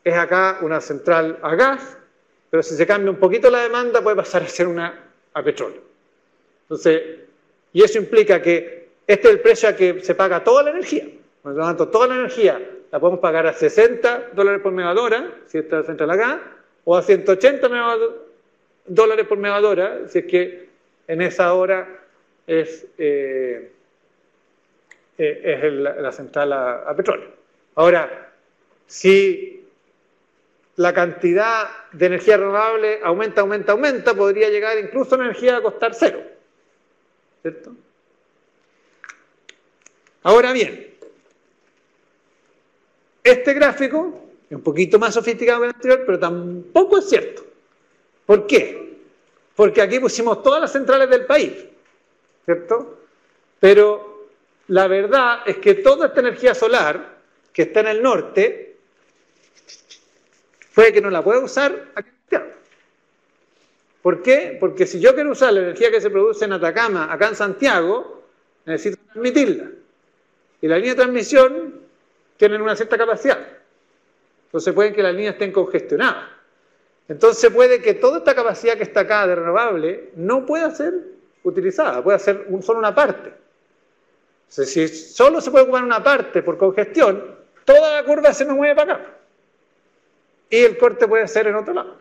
es acá una central a gas, pero si se cambia un poquito la demanda puede pasar a ser una a petróleo. Entonces, y eso implica que este es el precio a que se paga toda la energía. Por lo tanto, toda la energía la podemos pagar a $60 por megawatt-hora, si esta es la central a gas, o a $180 por megawatt-hora, si es que en esa hora es la central a petróleo. Ahora, si la cantidad de energía renovable aumenta, podría llegar incluso la energía a costar cero. ¿Cierto? Ahora bien, este gráfico es un poquito más sofisticado que el anterior, pero tampoco es cierto. ¿Por qué? Porque aquí pusimos todas las centrales del país, ¿cierto? Pero la verdad es que toda esta energía solar que está en el norte puede que no la pueda usar aquí en Santiago. ¿Por qué? Porque si yo quiero usar la energía que se produce en Atacama, acá en Santiago, necesito transmitirla. Y la línea de transmisión tienen una cierta capacidad. Entonces puede que las líneas estén congestionadas. Entonces puede que toda esta capacidad que está acá de renovable no pueda ser utilizada, puede ser solo una parte. Entonces, si solo se puede ocupar una parte por congestión, toda la curva se me mueve para acá. Y el corte puede ser en otro lado.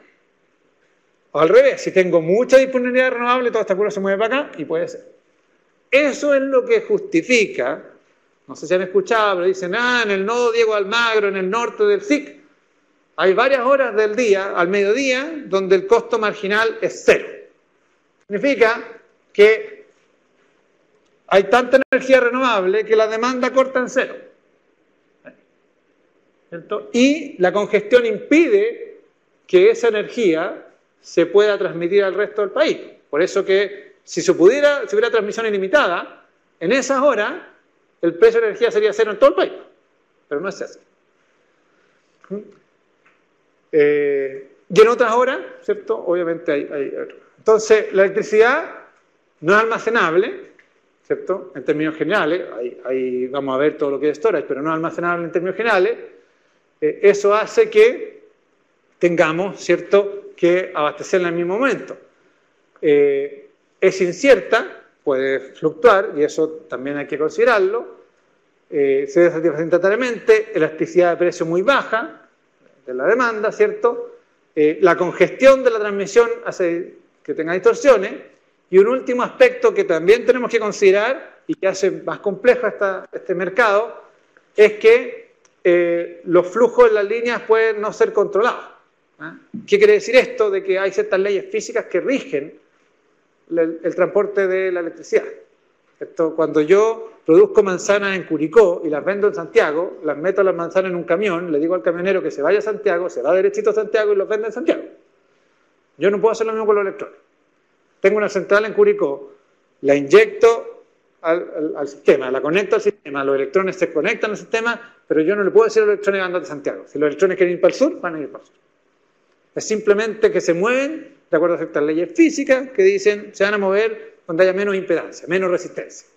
O al revés, si tengo mucha disponibilidad renovable, toda esta curva se mueve para acá y puede ser. Eso es lo que justifica, no sé si han escuchado, pero dicen, en el nodo Diego Almagro, en el norte del SIC, hay varias horas del día, al mediodía, donde el costo marginal es cero. Significa que hay tanta energía renovable que la demanda corta en cero. ¿Cierto? Y la congestión impide que esa energía se pueda transmitir al resto del país. Por eso que si hubiera transmisión ilimitada, en esas horas el precio de energía sería cero en todo el país. Pero no es así. Y en otras horas, ¿cierto? Obviamente hay Entonces, la electricidad no es almacenable, ¿cierto? En términos generales, ahí vamos a ver todo lo que es storage, pero no es almacenable en términos generales. Eso hace que tengamos, ¿cierto?, que abastecerla en el mismo momento. Es incierta, puede fluctuar, y eso también hay que considerarlo. Se debe satisfacer instantáneamente, elasticidad de precio muy baja de la demanda, ¿cierto? La congestión de la transmisión hace que tenga distorsiones. Y un último aspecto que también tenemos que considerar y que hace más complejo este mercado es que los flujos en las líneas pueden no ser controlados. ¿Qué quiere decir esto? De que hay ciertas leyes físicas que rigen el transporte de la electricidad. Cuando yo produzco manzanas en Curicó y las vendo en Santiago, las meto las manzanas en un camión, le digo al camionero que se vaya a Santiago, se va derechito a Santiago y los vende en Santiago. Yo no puedo hacer lo mismo con los electrones. Tengo una central en Curicó, la inyecto al sistema, la conecto al sistema, los electrones se conectan al sistema, pero yo no le puedo decir a los electrones que andan de Santiago. Si los electrones quieren ir para el sur, van a ir para el sur. Es simplemente que se mueven de acuerdo a ciertas leyes físicas que dicen se van a mover donde haya menos impedancia, menos resistencia,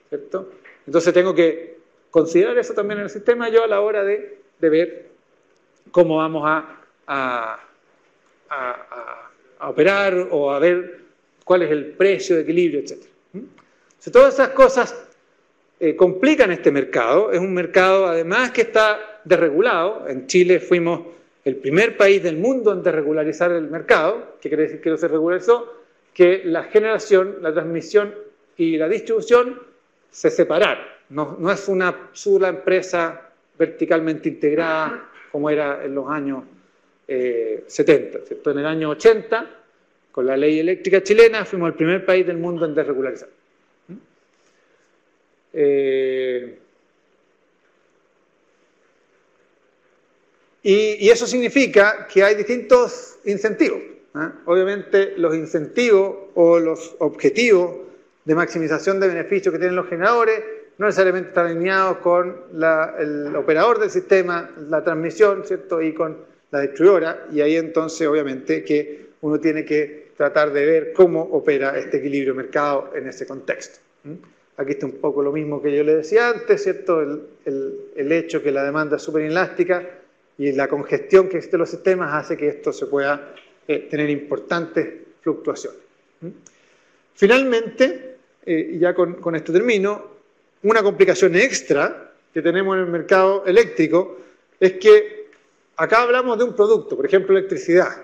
¿cierto? Entonces tengo que considerar eso también en el sistema yo a la hora de ver cómo vamos a operar o a ver cuál es el precio de equilibrio, etc. Entonces, todas esas cosas complican este mercado. Es un mercado además que está desregulado. En Chile fuimos el primer país del mundo en desregularizar el mercado. ¿Qué quiere decir que no se regularizó? Que la generación, la transmisión y la distribución se separaron. No es una sola empresa verticalmente integrada como era en los años 70. ¿Cierto? En el año 80, con la ley eléctrica chilena, fuimos el primer país del mundo en desregularizar. Y eso significa que hay distintos incentivos. Obviamente los incentivos o los objetivos de maximización de beneficios que tienen los generadores no necesariamente están alineados con el operador del sistema, la transmisión, ¿cierto? Y con la distribuidora, y ahí entonces obviamente que uno tiene que tratar de ver cómo opera este equilibrio de mercado en ese contexto. Aquí está un poco lo mismo que yo le decía antes, ¿cierto? El hecho que la demanda es súper inelástica y la congestión que existe en los sistemas hace que esto se pueda tener importantes fluctuaciones. Finalmente, y ya con esto termino, una complicación extra que tenemos en el mercado eléctrico es que acá hablamos de un producto, por ejemplo electricidad,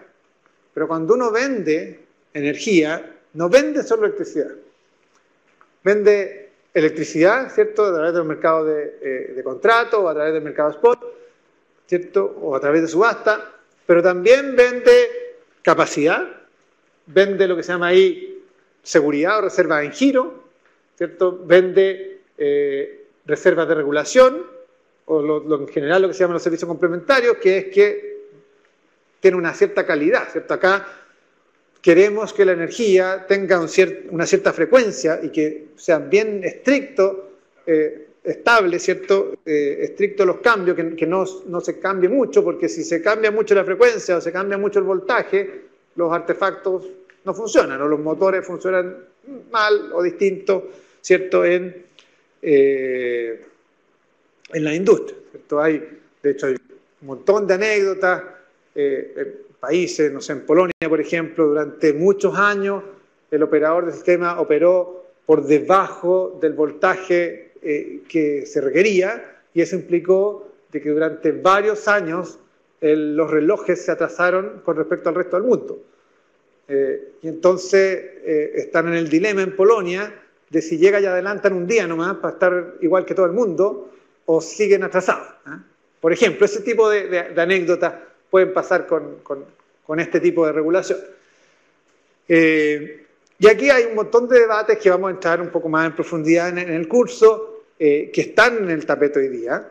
pero cuando uno vende energía, no vende solo electricidad, vende electricidad, ¿cierto?, a través de los mercados de contrato o a través del mercado spot, ¿cierto?, o a través de subasta, pero también vende capacidad, vende lo que se llama ahí seguridad o reserva en giro, ¿cierto?, vende reservas de regulación, o en general lo que se llaman los servicios complementarios, que es que tiene una cierta calidad, ¿cierto? Acá queremos que la energía tenga una cierta frecuencia y que sean bien estrictos, estables, ¿cierto? Estrictos los cambios, que no se cambie mucho, porque si se cambia mucho la frecuencia o se cambia mucho el voltaje, los artefactos no funcionan, o los motores funcionan mal o distinto, ¿cierto? En la industria, ¿cierto? De hecho, hay un montón de anécdotas, en países, no sé, en Polonia, por ejemplo, durante muchos años el operador del sistema operó por debajo del voltaje que se requería, y eso implicó de que durante varios años los relojes se atrasaron con respecto al resto del mundo. Y entonces están en el dilema en Polonia de si llega y adelantan un día nomás para estar igual que todo el mundo o siguen atrasados. Por ejemplo, ese tipo de anécdotas pueden pasar con este tipo de regulación. Y aquí hay un montón de debates que vamos a entrar un poco más en profundidad en el curso, que están en el tapete hoy día,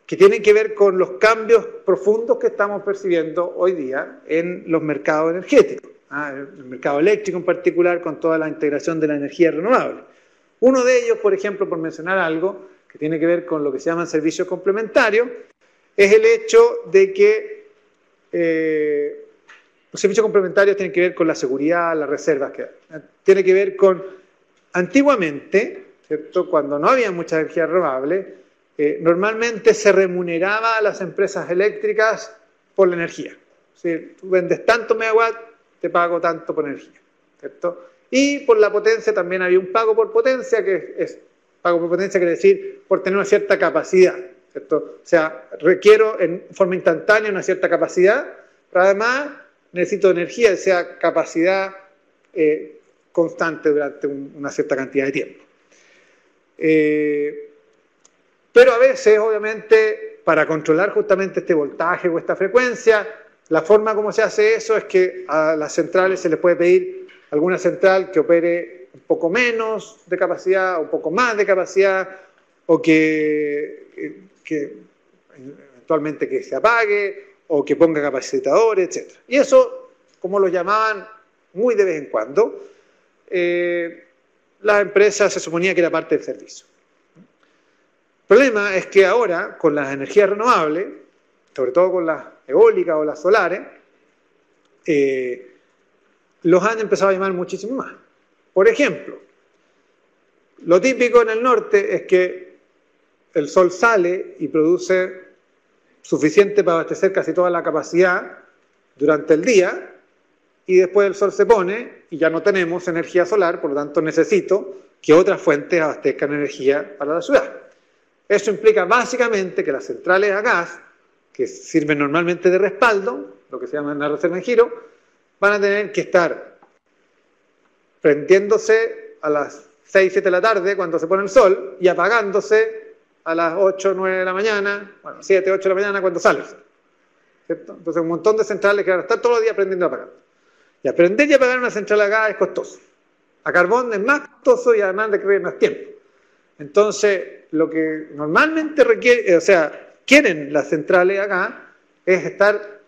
que tienen que ver con los cambios profundos que estamos percibiendo hoy día en los mercados energéticos, el mercado eléctrico en particular, con toda la integración de la energía renovable. Uno de ellos, por ejemplo, por mencionar algo, que tiene que ver con lo que se llaman servicios complementarios, es el hecho de que Los servicios complementarios tienen que ver con la seguridad, las reservas que hay. Tiene que ver con, antiguamente, ¿cierto? Cuando no había mucha energía renovable, normalmente se remuneraba a las empresas eléctricas por la energía. Si tú vendes tanto megawatt, te pago tanto por energía, ¿cierto? Y por la potencia también había un pago por potencia, que es pago por potencia quiere decir por tener una cierta capacidad, ¿cierto? O sea, requiero en forma instantánea una cierta capacidad, pero además necesito energía, o sea, capacidad constante durante una cierta cantidad de tiempo. Pero a veces, obviamente, para controlar justamente este voltaje o esta frecuencia, la forma como se hace eso es que a las centrales se les puede pedir alguna central que opere un poco menos de capacidad, un poco más de capacidad, o que eventualmente que se apague, o que ponga capacitadores, etc. Y eso, como lo llamaban muy de vez en cuando, las empresas se suponía que era parte del servicio. El problema es que ahora, con las energías renovables, sobre todo con las eólicas o las solares, los han empezado a llamar muchísimo más. Por ejemplo, lo típico en el norte es que el sol sale y produce suficiente para abastecer casi toda la capacidad durante el día, y después el sol se pone y ya no tenemos energía solar, por lo tanto necesito que otras fuentes abastezcan energía para la ciudad. Eso implica básicamente que las centrales a gas, que sirven normalmente de respaldo, lo que se llama una reserva en giro, van a tener que estar prendiéndose a las 6, 7 de la tarde cuando se pone el sol y apagándose a las 8, 9 de la mañana, bueno, 7, 8 de la mañana cuando sale el sol, ¿cierto? Entonces un montón de centrales que van a estar todos los días prendiendo y apagando. Y aprender y apagar una central a gas es costoso. A carbón es más costoso y además requiere más tiempo. Entonces, lo que normalmente requiere, quieren las centrales a gas es estar,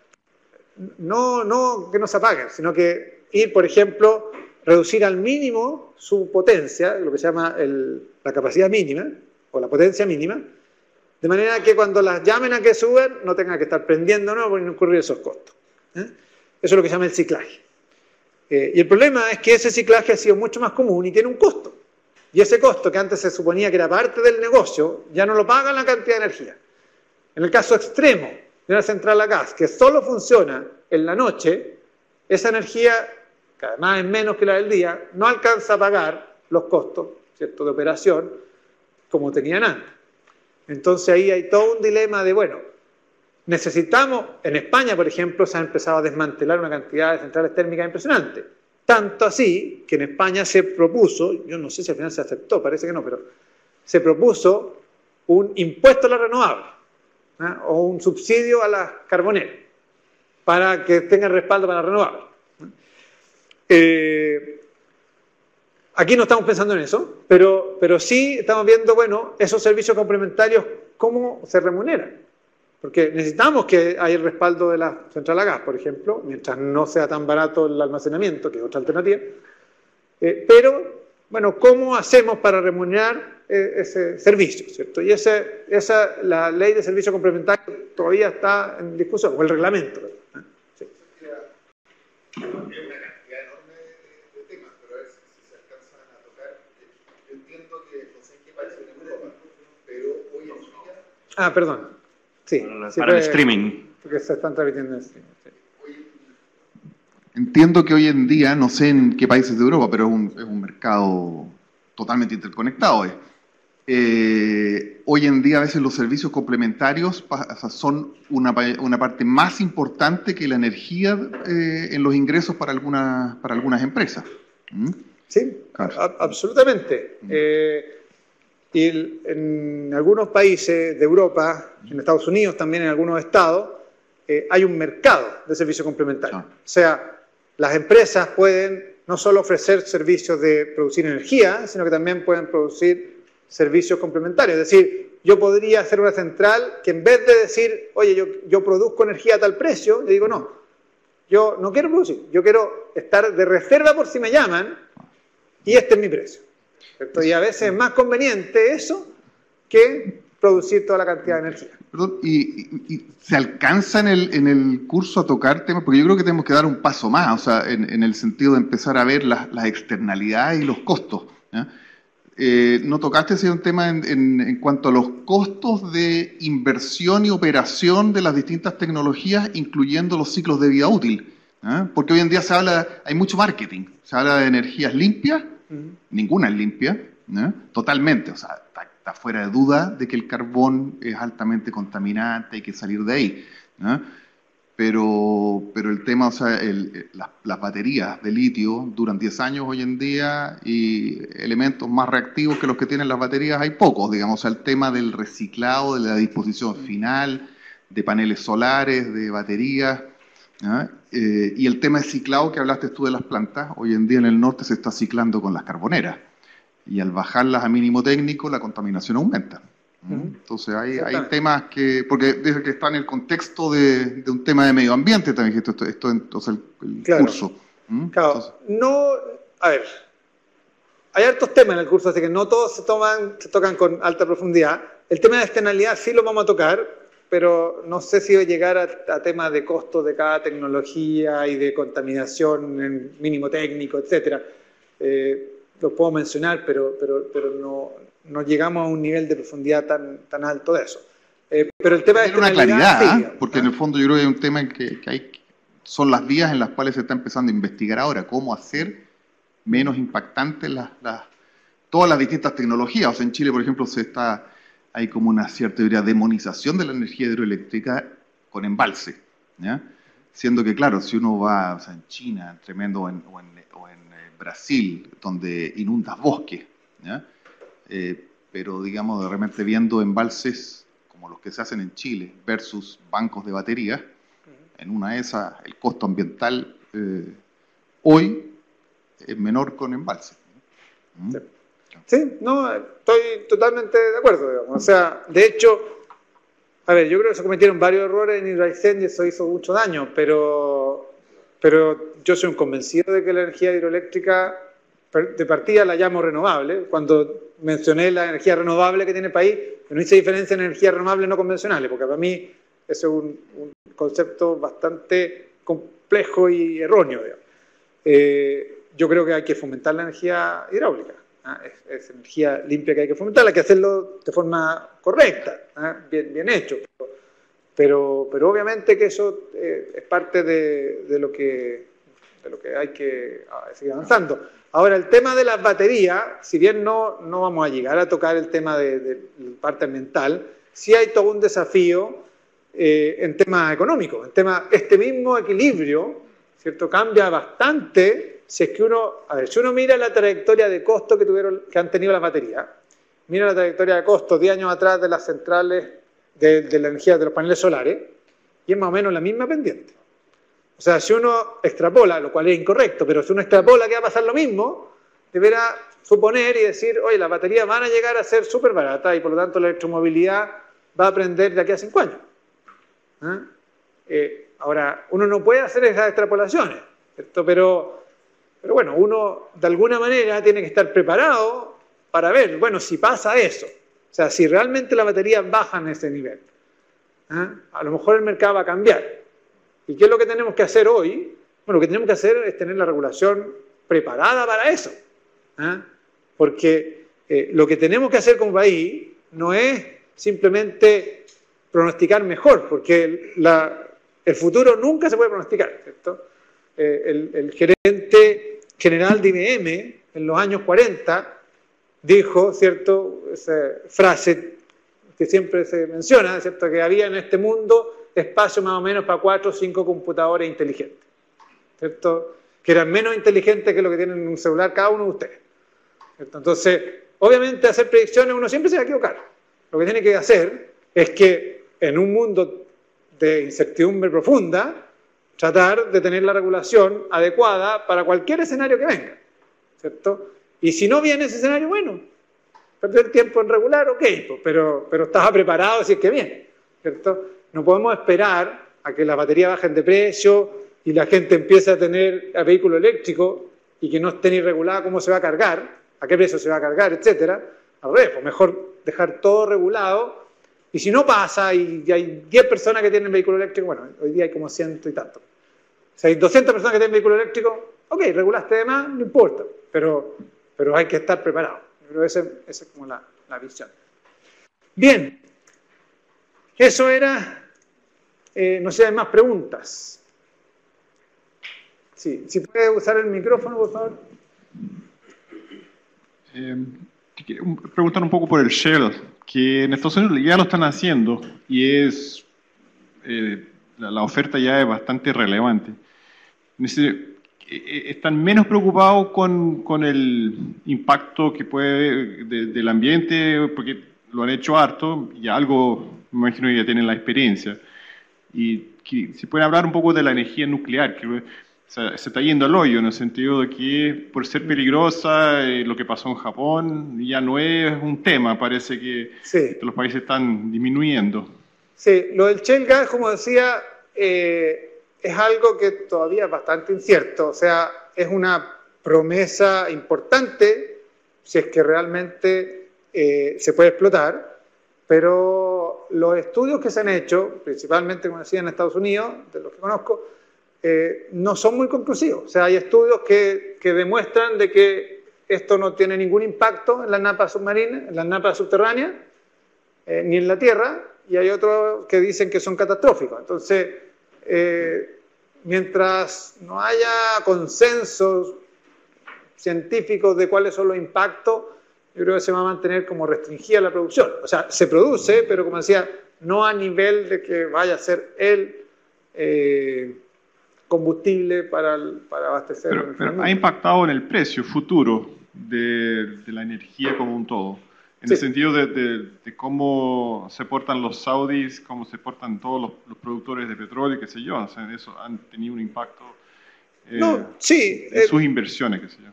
no que no se apaguen, sino que ir, por ejemplo, reducir al mínimo su potencia, lo que se llama la capacidad mínima, o la potencia mínima, de manera que cuando las llamen a que suban, no tengan que estar prendiendo, ¿no? Por no incurrir esos costos. Eso es lo que se llama el ciclaje. Y el problema es que ese ciclaje ha sido mucho más común y tiene un costo. Y ese costo, que antes se suponía que era parte del negocio, ya no lo pagan la cantidad de energía. En el caso extremo de una central a gas que solo funciona en la noche, esa energía, que además es menos que la del día, no alcanza a pagar los costos, ¿cierto?, de operación como tenían antes. Entonces ahí hay todo un dilema de, bueno, necesitamos, en España, por ejemplo, se ha empezado a desmantelar una cantidad de centrales térmicas impresionante. Tanto así que en España se propuso, yo no sé si al final se aceptó, parece que no, pero se propuso un impuesto a la renovable, ¿eh? O un subsidio a las carboneras para que tengan respaldo para la renovable. Aquí no estamos pensando en eso, pero sí estamos viendo, bueno, esos servicios complementarios, cómo se remuneran. Porque necesitamos que haya el respaldo de la central a gas, por ejemplo, mientras no sea tan barato el almacenamiento, que es otra alternativa. Pero, bueno, ¿cómo hacemos para remunerar ese servicio, ¿cierto? Y la ley de servicio complementario todavía está en discusión, o el reglamento. Sí. Hay una cantidad enorme de temas, pero a ver si se alcanzan a tocar. Yo entiendo que no sé en qué país en Europa, pero hoy en día... perdón. Sí, para el streaming. Porque se están transmitiendo en streaming. Sí. Entiendo que hoy en día, no sé en qué países de Europa, pero es un mercado totalmente interconectado. Hoy en día a veces los servicios complementarios son una parte más importante que la energía en los ingresos para algunas empresas. Sí, claro. Absolutamente. Y en algunos países de Europa, en Estados Unidos también en algunos estados, hay un mercado de servicios complementarios. O sea, las empresas pueden no solo ofrecer servicios de producir energía, sino que también pueden producir servicios complementarios. Es decir, yo podría hacer una central que en vez de decir, oye, yo produzco energía a tal precio, le digo, no, yo no quiero producir, yo quiero estar de reserva por si me llaman y este es mi precio. ¿Cierto? Y a veces es más conveniente eso que producir toda la cantidad de energía. Perdón, y se alcanza en el curso a tocar temas, porque yo creo que tenemos que dar un paso más, o sea, en el sentido de empezar a ver las externalidades y los costos, ¿ya? ¿No tocaste ese un tema en cuanto a los costos de inversión y operación de las distintas tecnologías, incluyendo los ciclos de vida útil? ¿Eh? Porque hoy en día hay mucho marketing, se habla de energías limpias, ninguna es limpia, ¿eh? Totalmente, o sea, está fuera de duda de que el carbón es altamente contaminante, hay que salir de ahí, ¿eh? Pero el tema, o sea, las baterías de litio duran 10 años hoy en día y elementos más reactivos que los que tienen las baterías hay pocos, digamos, o sea, el tema del reciclado, de la disposición final, de paneles solares, de baterías, ¿eh? Y el tema de ciclado que hablaste tú de las plantas, hoy en día en el norte se está ciclando con las carboneras y al bajarlas a mínimo técnico la contaminación aumenta. Entonces hay temas que, porque desde que está en el contexto de un tema de medio ambiente también, esto entonces el claro. curso. Claro, Entonces, no, a ver, hay hartos temas en el curso, así que no todos se tocan con alta profundidad. El tema de externalidad sí lo vamos a tocar, pero no sé si va a llegar a temas de costos de cada tecnología y de contaminación en mínimo técnico, etcétera. Los puedo mencionar, pero no llegamos a un nivel de profundidad tan alto de eso. Pero el tema de una claridad, sí, digamos, porque en el fondo yo creo que hay un tema en que son las vías en las cuales se está empezando a investigar ahora, cómo hacer menos impactantes todas las distintas tecnologías. O sea, en Chile, por ejemplo, hay como una cierta demonización de la energía hidroeléctrica con embalse, ¿ya? Siendo que, claro, si uno va, o sea, en China, tremendo, o en Brasil, donde inundas bosques, ¿ya? Pero, digamos, de repente viendo embalses como los que se hacen en Chile versus bancos de baterías, en una de esas el costo ambiental hoy es menor con embalses. Sí, no, estoy totalmente de acuerdo, digamos. O sea, de hecho, a ver, yo creo que se cometieron varios errores en Hidroaicén y eso hizo mucho daño, pero yo soy un convencido de que la energía hidroeléctrica, de partida la llamo renovable. Cuando mencioné la energía renovable que tiene el país, no hice diferencia en energías renovables no convencionales, porque para mí ese es un concepto bastante complejo y erróneo, digamos. Yo creo que hay que fomentar la energía hidráulica. Es energía limpia que hay que fomentar, hay que hacerlo de forma correcta, bien hecho. Pero obviamente que eso es parte de lo que hay que seguir avanzando. Ahora, el tema de las baterías, si bien no vamos a llegar a tocar el tema de parte ambiental, sí hay todo un desafío en temas económicos. Este mismo equilibrio, ¿cierto?, cambia bastante si es que si uno mira la trayectoria de costo que han tenido las baterías, mira la trayectoria de costo 10 años atrás de las centrales de la energía de los paneles solares, y es más o menos la misma pendiente. O sea, si uno extrapola, lo cual es incorrecto, pero si uno extrapola que va a pasar lo mismo, deberá suponer y decir, oye, las baterías van a llegar a ser súper baratas y por lo tanto la electromovilidad va a aprender de aquí a 5 años. Ahora, uno no puede hacer esas extrapolaciones, ¿cierto? Pero bueno, uno de alguna manera tiene que estar preparado para ver, bueno, si pasa eso. O sea, si realmente las baterías bajan ese nivel, a lo mejor el mercado va a cambiar. ¿Y qué es lo que tenemos que hacer hoy? Bueno, lo que tenemos que hacer es tener la regulación preparada para eso. Porque lo que tenemos que hacer como país no es simplemente pronosticar mejor, porque el futuro nunca se puede pronosticar, ¿cierto? El gerente general de IBM en los años 40 dijo, ¿cierto?, esa frase que siempre se menciona, ¿cierto?, que había en este mundo espacio más o menos para 4 o 5 computadores inteligentes, ¿cierto?, que eran menos inteligentes que lo que tienen en un celular cada uno de ustedes, ¿cierto? Entonces, obviamente hacer predicciones uno siempre se va a equivocar. Lo que tiene que hacer es que en un mundo de incertidumbre profunda, tratar de tener la regulación adecuada para cualquier escenario que venga, ¿cierto? Y si no viene ese escenario, bueno, perder tiempo en regular, ok, pero estás preparado si es que viene, ¿cierto? No podemos esperar a que las baterías bajen de precio y la gente empiece a tener vehículo eléctrico y que no esté ni regulada cómo se va a cargar, a qué precio se va a cargar, etcétera. Al revés, pues mejor dejar todo regulado Y si no pasa y hay 10 personas que tienen vehículo eléctrico, bueno, hoy día hay como 100 y tanto. Si hay 200 personas que tienen vehículo eléctrico, ok, regulaste de más, no importa, pero hay que estar preparado. Pero esa es como la visión. Bien, eso era, no sé si hay más preguntas. Sí, si puede usar el micrófono, por favor. Quiero preguntar un poco por el Shell, que en Estados Unidos ya lo están haciendo y la oferta ya es bastante relevante. ¿Están menos preocupados con el impacto que puede del ambiente? Porque lo han hecho harto y algo, me imagino que ya tienen la experiencia. Y si pueden hablar un poco de la energía nuclear, que se está yendo al hoyo en el sentido de que por ser peligrosa, lo que pasó en Japón ya no es un tema, parece que sí, los países están disminuyendo. Sí, lo del shale gas, como decía, es algo que todavía es bastante incierto, o sea, es una promesa importante si es que realmente se puede explotar, pero los estudios que se han hecho, principalmente, como decía, en Estados Unidos, de los que conozco, no son muy conclusivos. O sea, hay estudios que demuestran de que esto no tiene ningún impacto en las napas submarinas, en las napas subterráneas, ni en la Tierra, y hay otros que dicen que son catastróficos. Entonces, mientras no haya consensos científicos de cuáles son los impactos, yo creo que se va a mantener como restringida la producción. O sea, se produce, pero como decía, no a nivel de que vaya a ser el combustible para abastecer. Pero ha impactado en el precio futuro de la energía como un todo. En el sentido de cómo se portan los saudis, cómo se portan todos los productores de petróleo, qué sé yo. O sea, eso han tenido un impacto en sus inversiones, qué sé yo.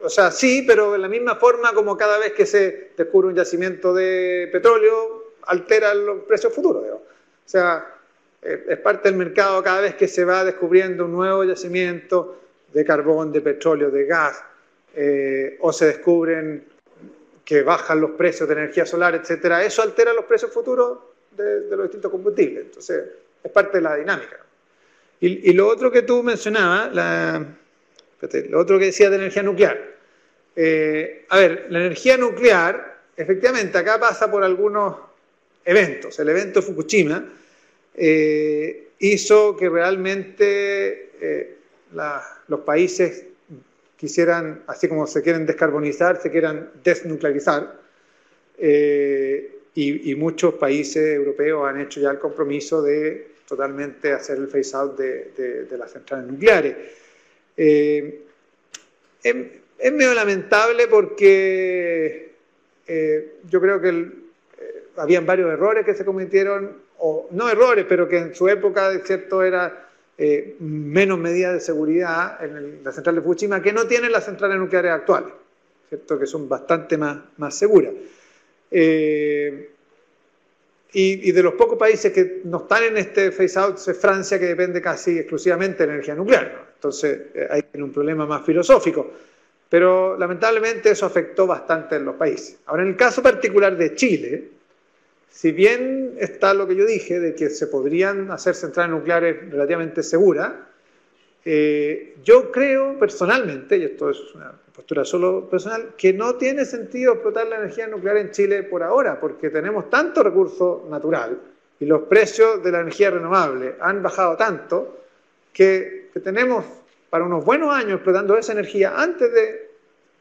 O sea, sí, pero de la misma forma como cada vez que se descubre un yacimiento de petróleo, altera los precios futuros. Digamos. O sea, es parte del mercado cada vez que se va descubriendo un nuevo yacimiento de carbón, de petróleo, de gas, o se descubren que bajan los precios de energía solar, etcétera. Eso altera los precios futuros de los distintos combustibles. Entonces, es parte de la dinámica. Y lo otro que tú mencionabas, lo otro que decías de energía nuclear. A ver, la energía nuclear, efectivamente, acá pasa por algunos eventos. El evento de Fukushima hizo que realmente los países quisieran, así como se quieren descarbonizar, se quieran desnuclearizar. Y muchos países europeos han hecho ya el compromiso de totalmente hacer el phase out de las centrales nucleares. Es medio lamentable porque yo creo que habían varios errores que se cometieron, o no errores, pero que en su época, ¿cierto?, era menos medidas de seguridad en la central de Fukushima, que no tienen las centrales nucleares actuales, ¿cierto?, que son bastante más seguras. Y de los pocos países que no están en este phase out es Francia, que depende casi exclusivamente de la energía nuclear, ¿no? Entonces hay un problema más filosófico. Pero lamentablemente eso afectó bastante en los países. Ahora, en el caso particular de Chile, si bien está lo que yo dije, de que se podrían hacer centrales nucleares relativamente seguras, yo creo personalmente, y esto es una postura solo personal, que no tiene sentido explotar la energía nuclear en Chile por ahora, porque tenemos tanto recurso natural y los precios de la energía renovable han bajado tanto que tenemos para unos buenos años explotando esa energía antes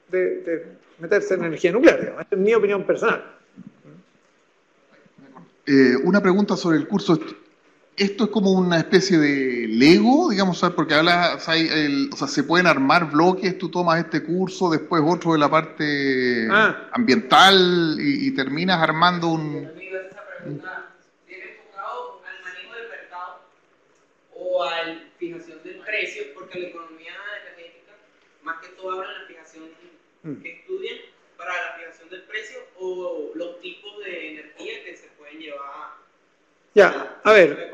de meterse en energía nuclear. Esta es mi opinión personal. Una pregunta sobre el curso. ¿Esto es como una especie de Lego, digamos, porque se pueden armar bloques, tú tomas este curso, después otro de la parte ambiental y terminas armando un... ¿Tiene enfocado al manejo del mercado o a la fijación del precio? Porque la economía energética, más que todo, habla en la fijación que estudian para la fijación del precio o los tipos de energía que se pueden llevar. Ya, a ver,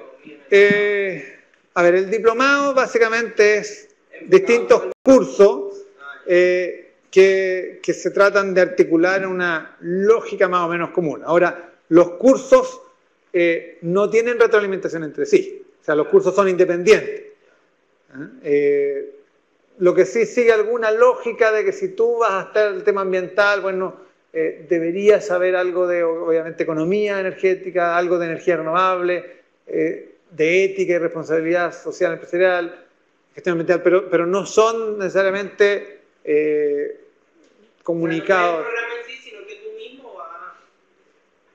el diplomado básicamente es distintos cursos que se tratan de articular en una lógica más o menos común. Ahora, los cursos no tienen retroalimentación entre sí. O sea, los cursos son independientes. Lo que sí sigue alguna lógica de que si tú vas a estar en el tema ambiental, bueno, deberías saber algo de, obviamente, economía energética, algo de energía renovable, de ética y responsabilidad social empresarial, gestión ambiental, pero no son necesariamente comunicados. No es el programa en sí, sino que tú mismo vas...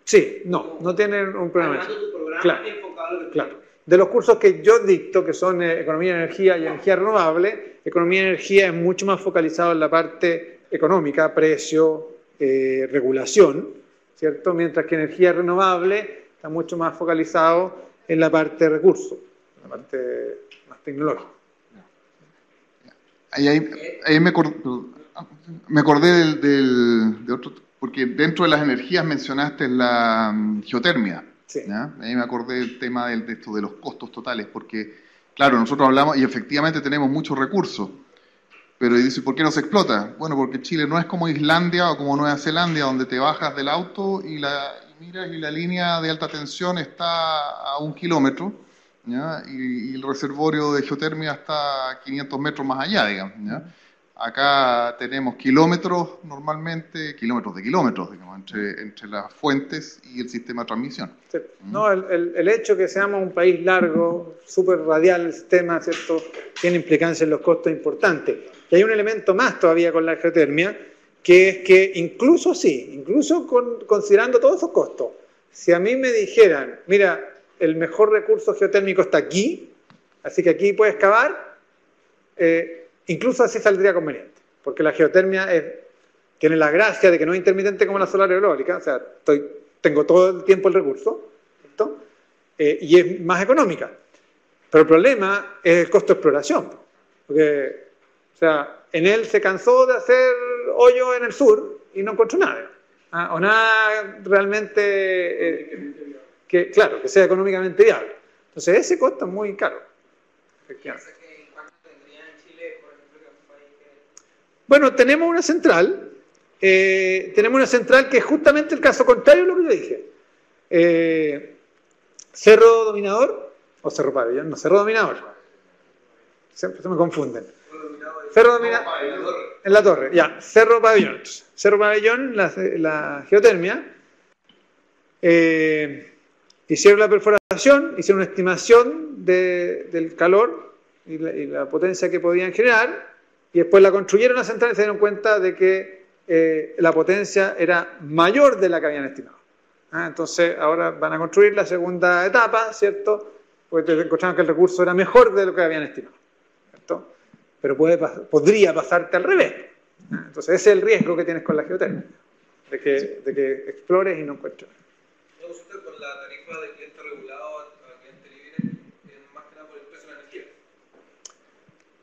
Sí, no tienen un programa. Armando tu programa Claro, enfocado a lo que claro. De los cursos que yo dicto, que son Economía, Energía y Energía Renovable, Economía y Energía es mucho más focalizado en la parte económica, precio, regulación, ¿cierto? Mientras que Energía Renovable está mucho más focalizado en la parte de recursos, la parte más tecnológica. Ahí me acordé de otro, porque dentro de las energías mencionaste la geotermia. Sí. ¿Ya? Ahí me acordé del tema de esto de los costos totales, porque, claro, nosotros hablamos y efectivamente tenemos muchos recursos, pero dice, ¿por qué no se explota? Bueno, porque Chile no es como Islandia o como Nueva Zelanda, donde te bajas del auto y miras y la línea de alta tensión está a 1 kilómetro, ¿ya? Y el reservorio de geotermia está a 500 metros más allá, digamos, ¿ya? Acá tenemos kilómetros normalmente, kilómetros de kilómetros, digamos, entre las fuentes y el sistema de transmisión. Sí. No, el hecho que seamos un país largo, súper radial el sistema, ¿cierto?, tiene implicancias en los costos importantes. Y hay un elemento más todavía con la geotermia, que es que incluso considerando todos esos costos, si a mí me dijeran, mira, el mejor recurso geotérmico está aquí, así que aquí puedes cavar, incluso así saldría conveniente, porque la geotermia tiene la gracia de que no es intermitente como la solar eólica, o sea, tengo todo el tiempo el recurso, ¿cierto? Y es más económica. Pero el problema es el costo de exploración, porque, o sea, en él se cansó de hacer hoyo en el sur y no encontró nada, o nada realmente que sea económicamente viable. Entonces ese costo es muy caro, efectivamente. Bueno, tenemos una central que es justamente el caso contrario de lo que yo dije. Cerro Dominador, o Cerro Pabellón, no, Cerro Dominador. Siempre se me confunden. Cerro Dominador, en la torre, ya, Cerro Pabellón. Cerro Pabellón, la geotermia, hicieron la perforación, hicieron una estimación del calor y la potencia que podían generar, y después la construyeron la central y se dieron cuenta de que la potencia era mayor de la que habían estimado. Entonces ahora van a construir la segunda etapa, ¿cierto? Porque encontraron que el recurso era mejor de lo que habían estimado, ¿cierto? Pero podría pasarte al revés. Entonces ese es el riesgo que tienes con la geotermia, de que explores y no encuentres. Con la tarifa de cliente regulado a cliente libre, más que nada por el precio de la energía.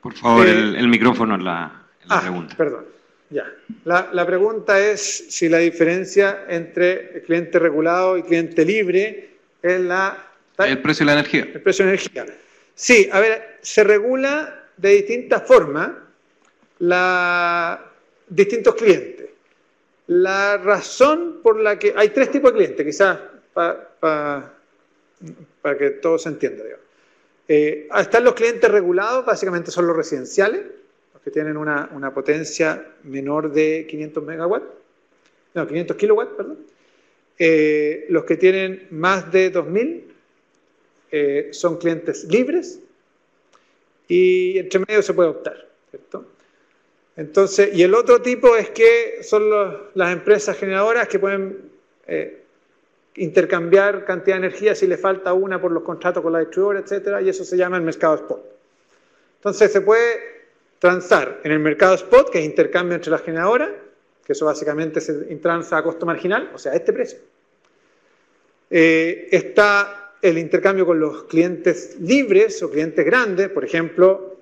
Por favor, el micrófono en la pregunta. Perdón. Ya. La pregunta es si la diferencia entre el cliente regulado y cliente libre es el precio de la energía. El precio de la energía. Sí, a ver, se regula de distintas formas distintos clientes. La razón por la que... Hay 3 tipos de clientes, quizás para que todo se entienda, digamos. Están los clientes regulados, básicamente son los residenciales, los que tienen una potencia menor de 500 kilowatts, perdón. Los que tienen más de 2000 son clientes libres, y entre medio se puede optar, ¿cierto? Entonces, y el otro tipo es que son las empresas generadoras que pueden intercambiar cantidad de energía si le falta una por los contratos con la distribuidora, etcétera, y eso se llama el mercado spot. Entonces se puede transar en el mercado spot, que es intercambio entre las generadoras, que eso básicamente se transa a costo marginal, o sea, a este precio. Está el intercambio con los clientes libres o clientes grandes, por ejemplo,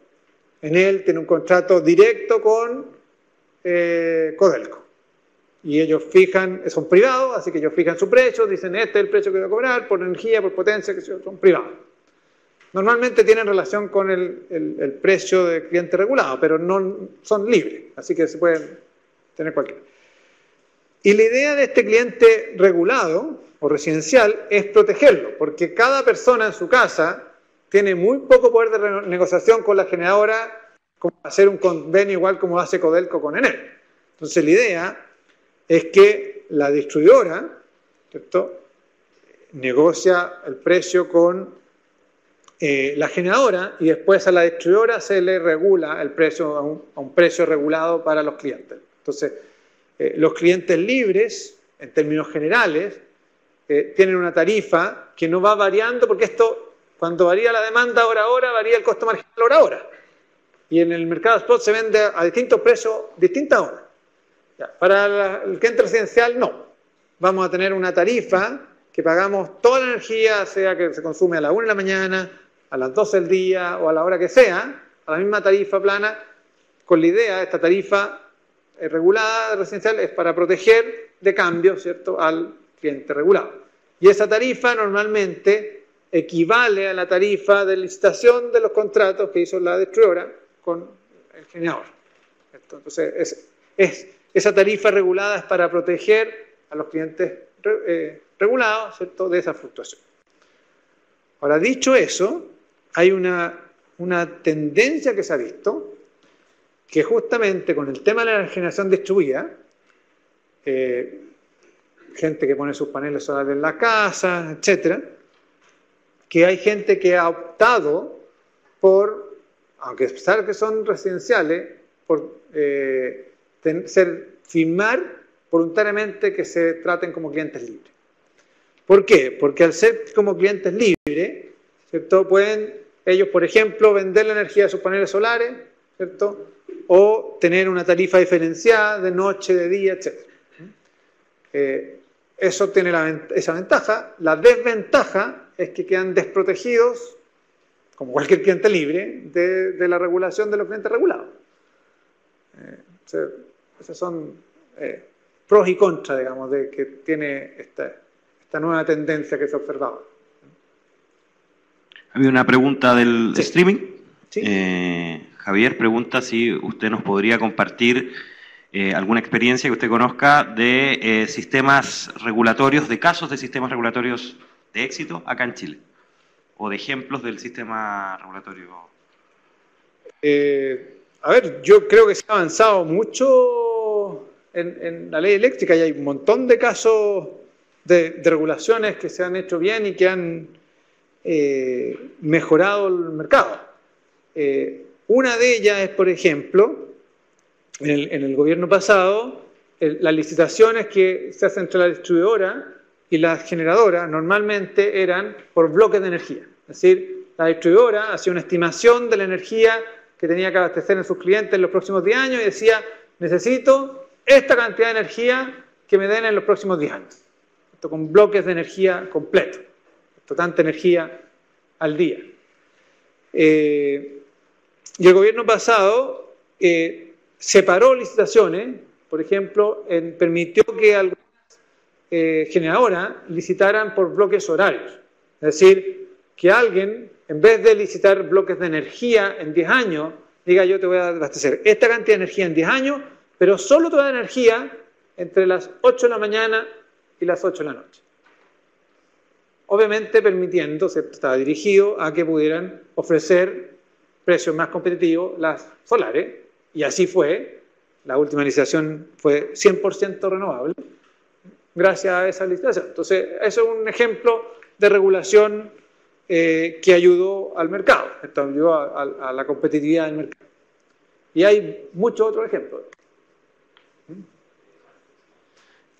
Enel tiene un contrato directo con Codelco. Y ellos son privados, así que ellos fijan su precio, dicen este es el precio que voy a cobrar, por energía, por potencia, que son privados. Normalmente tienen relación con el precio del cliente regulado, pero no son libres, así que se pueden tener cualquiera. Y la idea de este cliente regulado o residencial es protegerlo, porque cada persona en su casa tiene muy poco poder de negociación con la generadora, como hacer un convenio igual como hace Codelco con Enel. Entonces la idea es que la distribuidora, ¿cierto?, negocia el precio con la generadora y después a la distribuidora se le regula el precio a un precio regulado para los clientes. Entonces, los clientes libres, en términos generales, tienen una tarifa que no va variando, porque esto, cuando varía la demanda hora a hora, varía el costo marginal hora a hora. Y en el mercado spot se vende a distintos precios, distintas horas. Ya, para el cliente residencial, no. Vamos a tener una tarifa que pagamos toda la energía, sea que se consume a la 1 de la mañana, a las 12 del día o a la hora que sea, a la misma tarifa plana, con la idea, esta tarifa regulada residencial es para proteger de cambio, ¿cierto?, al cliente regulado. Y esa tarifa normalmente equivale a la tarifa de licitación de los contratos que hizo la distribuidora con el generador, ¿cierto? Entonces, esa tarifa regulada es para proteger a los clientes regulados, ¿cierto?, de esa fluctuación. Ahora, dicho eso, hay una tendencia que se ha visto, que justamente con el tema de la generación distribuida, gente que pone sus paneles solares en la casa, etcétera, que hay gente que ha optado por, aunque a pesar que son residenciales, por firmar voluntariamente que se traten como clientes libres. ¿Por qué? Porque al ser como clientes libres, ¿cierto?, pueden ellos, por ejemplo, vender la energía de sus paneles solares, ¿cierto?, o tener una tarifa diferenciada de noche, de día, etc. Eso tiene esa ventaja. La desventaja es que quedan desprotegidos, como cualquier cliente libre, de la regulación de los clientes regulados. Esos son pros y contras, digamos, de que tiene esta nueva tendencia que se ha observado. Había una pregunta del streaming. Sí. Javier pregunta si usted nos podría compartir alguna experiencia que usted conozca de sistemas regulatorios, de casos de sistemas regulatorios de éxito acá en Chile, o de ejemplos del sistema regulatorio. A ver, yo creo que se ha avanzado mucho en la ley eléctrica y hay un montón de casos de regulaciones que se han hecho bien y que han mejorado el mercado. Una de ellas es, por ejemplo, en el gobierno pasado, las licitaciones que se hacen entre la distribuidora y la generadora normalmente eran por bloques de energía. Es decir, la distribuidora hacía una estimación de la energía que tenía que abastecer en sus clientes en los próximos 10 años y decía, necesito esta cantidad de energía que me den en los próximos 10 años. Esto con bloques de energía completos. Tanta energía al día. Y el gobierno pasado separó licitaciones, por ejemplo, permitió que algunas generadoras licitaran por bloques horarios. Es decir, que alguien, en vez de licitar bloques de energía en 10 años, diga yo te voy a abastecer esta cantidad de energía en 10 años, pero solo te voy a dar energía entre las 8 de la mañana y las 8 de la noche. Obviamente permitiendo, estaba dirigido a que pudieran ofrecer precios más competitivos las solares, y así fue. La última licitación fue 100% renovable, gracias a esa licitación. Entonces, eso es un ejemplo de regulación que ayudó al mercado, esto ayudó a la competitividad del mercado. Y hay muchos otros ejemplos.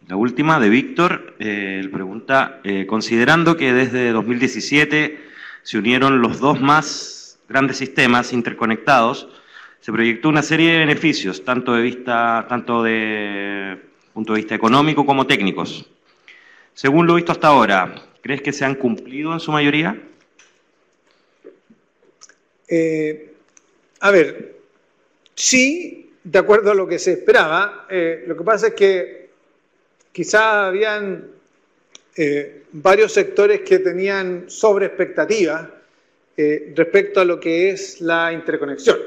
La última, de Víctor, él pregunta, considerando que desde 2017 se unieron los dos más grandes sistemas interconectados, se proyectó una serie de beneficios, tanto de punto de vista económico como técnicos. Según lo visto hasta ahora, ¿crees que se han cumplido en su mayoría? A ver, sí, de acuerdo a lo que se esperaba. Lo que pasa es que quizá habían varios sectores que tenían sobre expectativas respecto a lo que es la interconexión.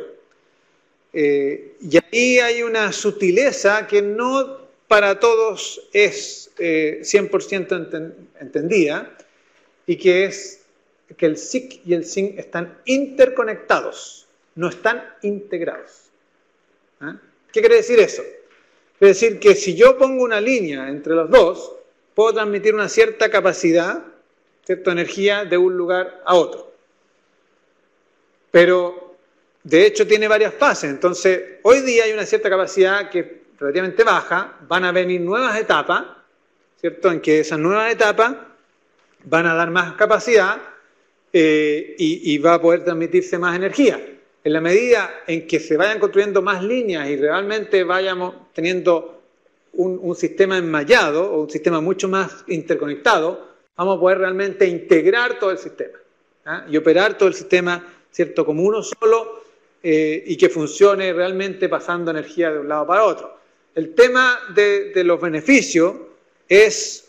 Y ahí hay una sutileza que no para todos es 100% entendida, y que es que el SiC y el SIN están interconectados, no están integrados. ¿Qué quiere decir eso? Quiere decir que si yo pongo una línea entre los dos, puedo transmitir una cierta capacidad, cierta energía de un lugar a otro. Pero, de hecho, tiene varias fases. Entonces, hoy día hay una cierta capacidad que es relativamente baja, van a venir nuevas etapas, ¿cierto? En que esas nuevas etapas van a dar más capacidad y va a poder transmitirse más energía. En la medida en que se vayan construyendo más líneas y realmente vayamos teniendo un sistema enmallado o un sistema mucho más interconectado, vamos a poder realmente integrar todo el sistema y operar todo el sistema, ¿cierto?, como uno solo y que funcione realmente pasando energía de un lado para otro. El tema de los beneficios es,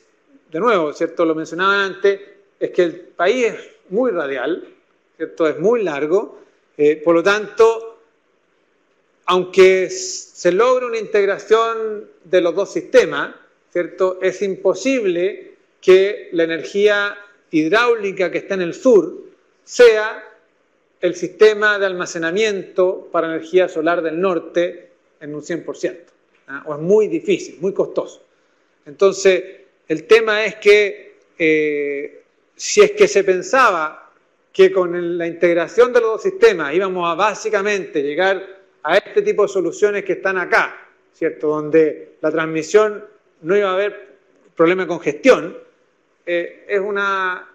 de nuevo, ¿cierto?, lo mencionaba antes, es que el país es muy radial, ¿cierto?, es muy largo, por lo tanto, aunque se logre una integración de los dos sistemas, ¿cierto?, es imposible que la energía hidráulica que está en el sur sea el sistema de almacenamiento para energía solar del norte en un 100%, o es muy difícil, muy costoso. Entonces, el tema es que si es que se pensaba que con la integración de los dos sistemas íbamos a básicamente llegar a este tipo de soluciones que están acá, ¿cierto?, donde la transmisión no iba a haber problema de congestión, es una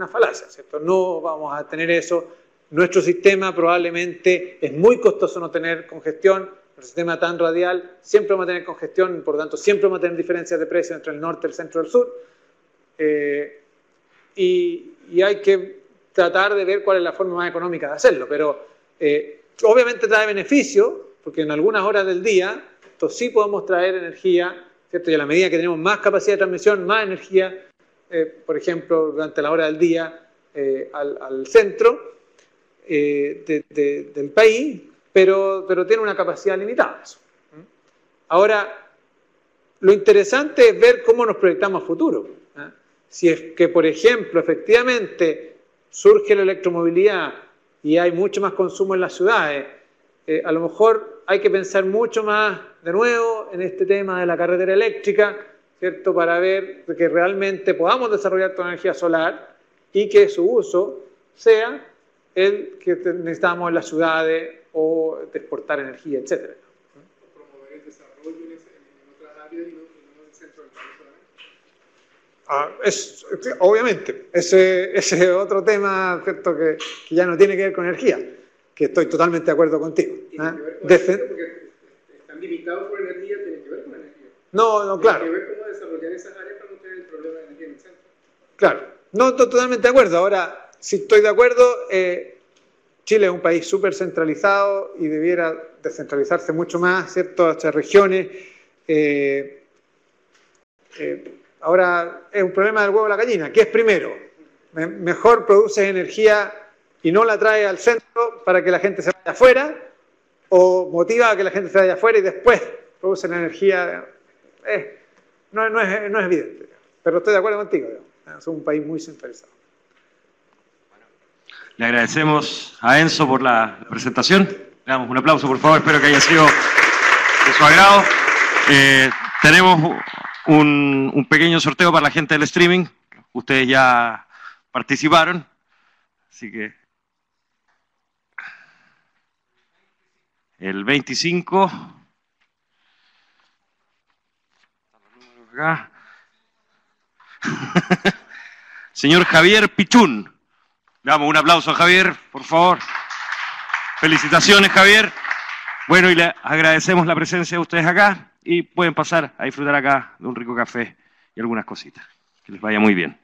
falacia, ¿cierto? No vamos a tener eso. Nuestro sistema probablemente es muy costoso no tener congestión, nuestro sistema tan radial siempre va a tener congestión, por lo tanto siempre va a tener diferencias de precio entre el norte, el centro y el sur, y hay que tratar de ver cuál es la forma más económica de hacerlo, pero obviamente trae beneficio, porque en algunas horas del día esto sí podemos traer energía, ¿cierto? Y a la medida que tenemos más capacidad de transmisión, más energía, por ejemplo, durante la hora del día al centro del país, pero tiene una capacidad limitada eso. Ahora, lo interesante es ver cómo nos proyectamos a futuro. Si es que, por ejemplo, efectivamente surge la electromovilidad y hay mucho más consumo en las ciudades, a lo mejor hay que pensar mucho más de nuevo en este tema de la carretera eléctrica, ¿cierto?, para ver que realmente podamos desarrollar toda la energía solar y que su uso sea el que necesitamos en las ciudades o de exportar energía, etc. Promover el desarrollo en otras áreas y no en el centro del país solamente. Obviamente, ese es otro tema, ¿cierto?, que ya no tiene que ver con energía, que estoy totalmente de acuerdo contigo. Tiene que ver con energía porque están limitados por energía, tiene que ver con energía. No, claro. Tiene que ver cómo desarrollar esas áreas para no tener el problema de energía en el centro. Claro, no, estoy totalmente de acuerdo. Ahora, si estoy de acuerdo, Chile es un país súper centralizado y debiera descentralizarse mucho más, ¿cierto?, hacia regiones. Ahora, es un problema del huevo y la gallina. ¿Qué es primero? Mejor produces energía y no la traes al centro para que la gente se vaya afuera, o motiva a que la gente se vaya afuera y después produce la energía. No es evidente, pero estoy de acuerdo contigo. Es un país muy centralizado. Le agradecemos a Enzo por la presentación. Le damos un aplauso, por favor. Espero que haya sido de su agrado. Tenemos un pequeño sorteo para la gente del streaming. Ustedes ya participaron, así que el 25. Acá. Señor Javier Pichún. Le damos un aplauso a Javier, por favor. Felicitaciones, Javier. Bueno, y le agradecemos la presencia de ustedes acá y pueden pasar a disfrutar acá de un rico café y algunas cositas. Que les vaya muy bien.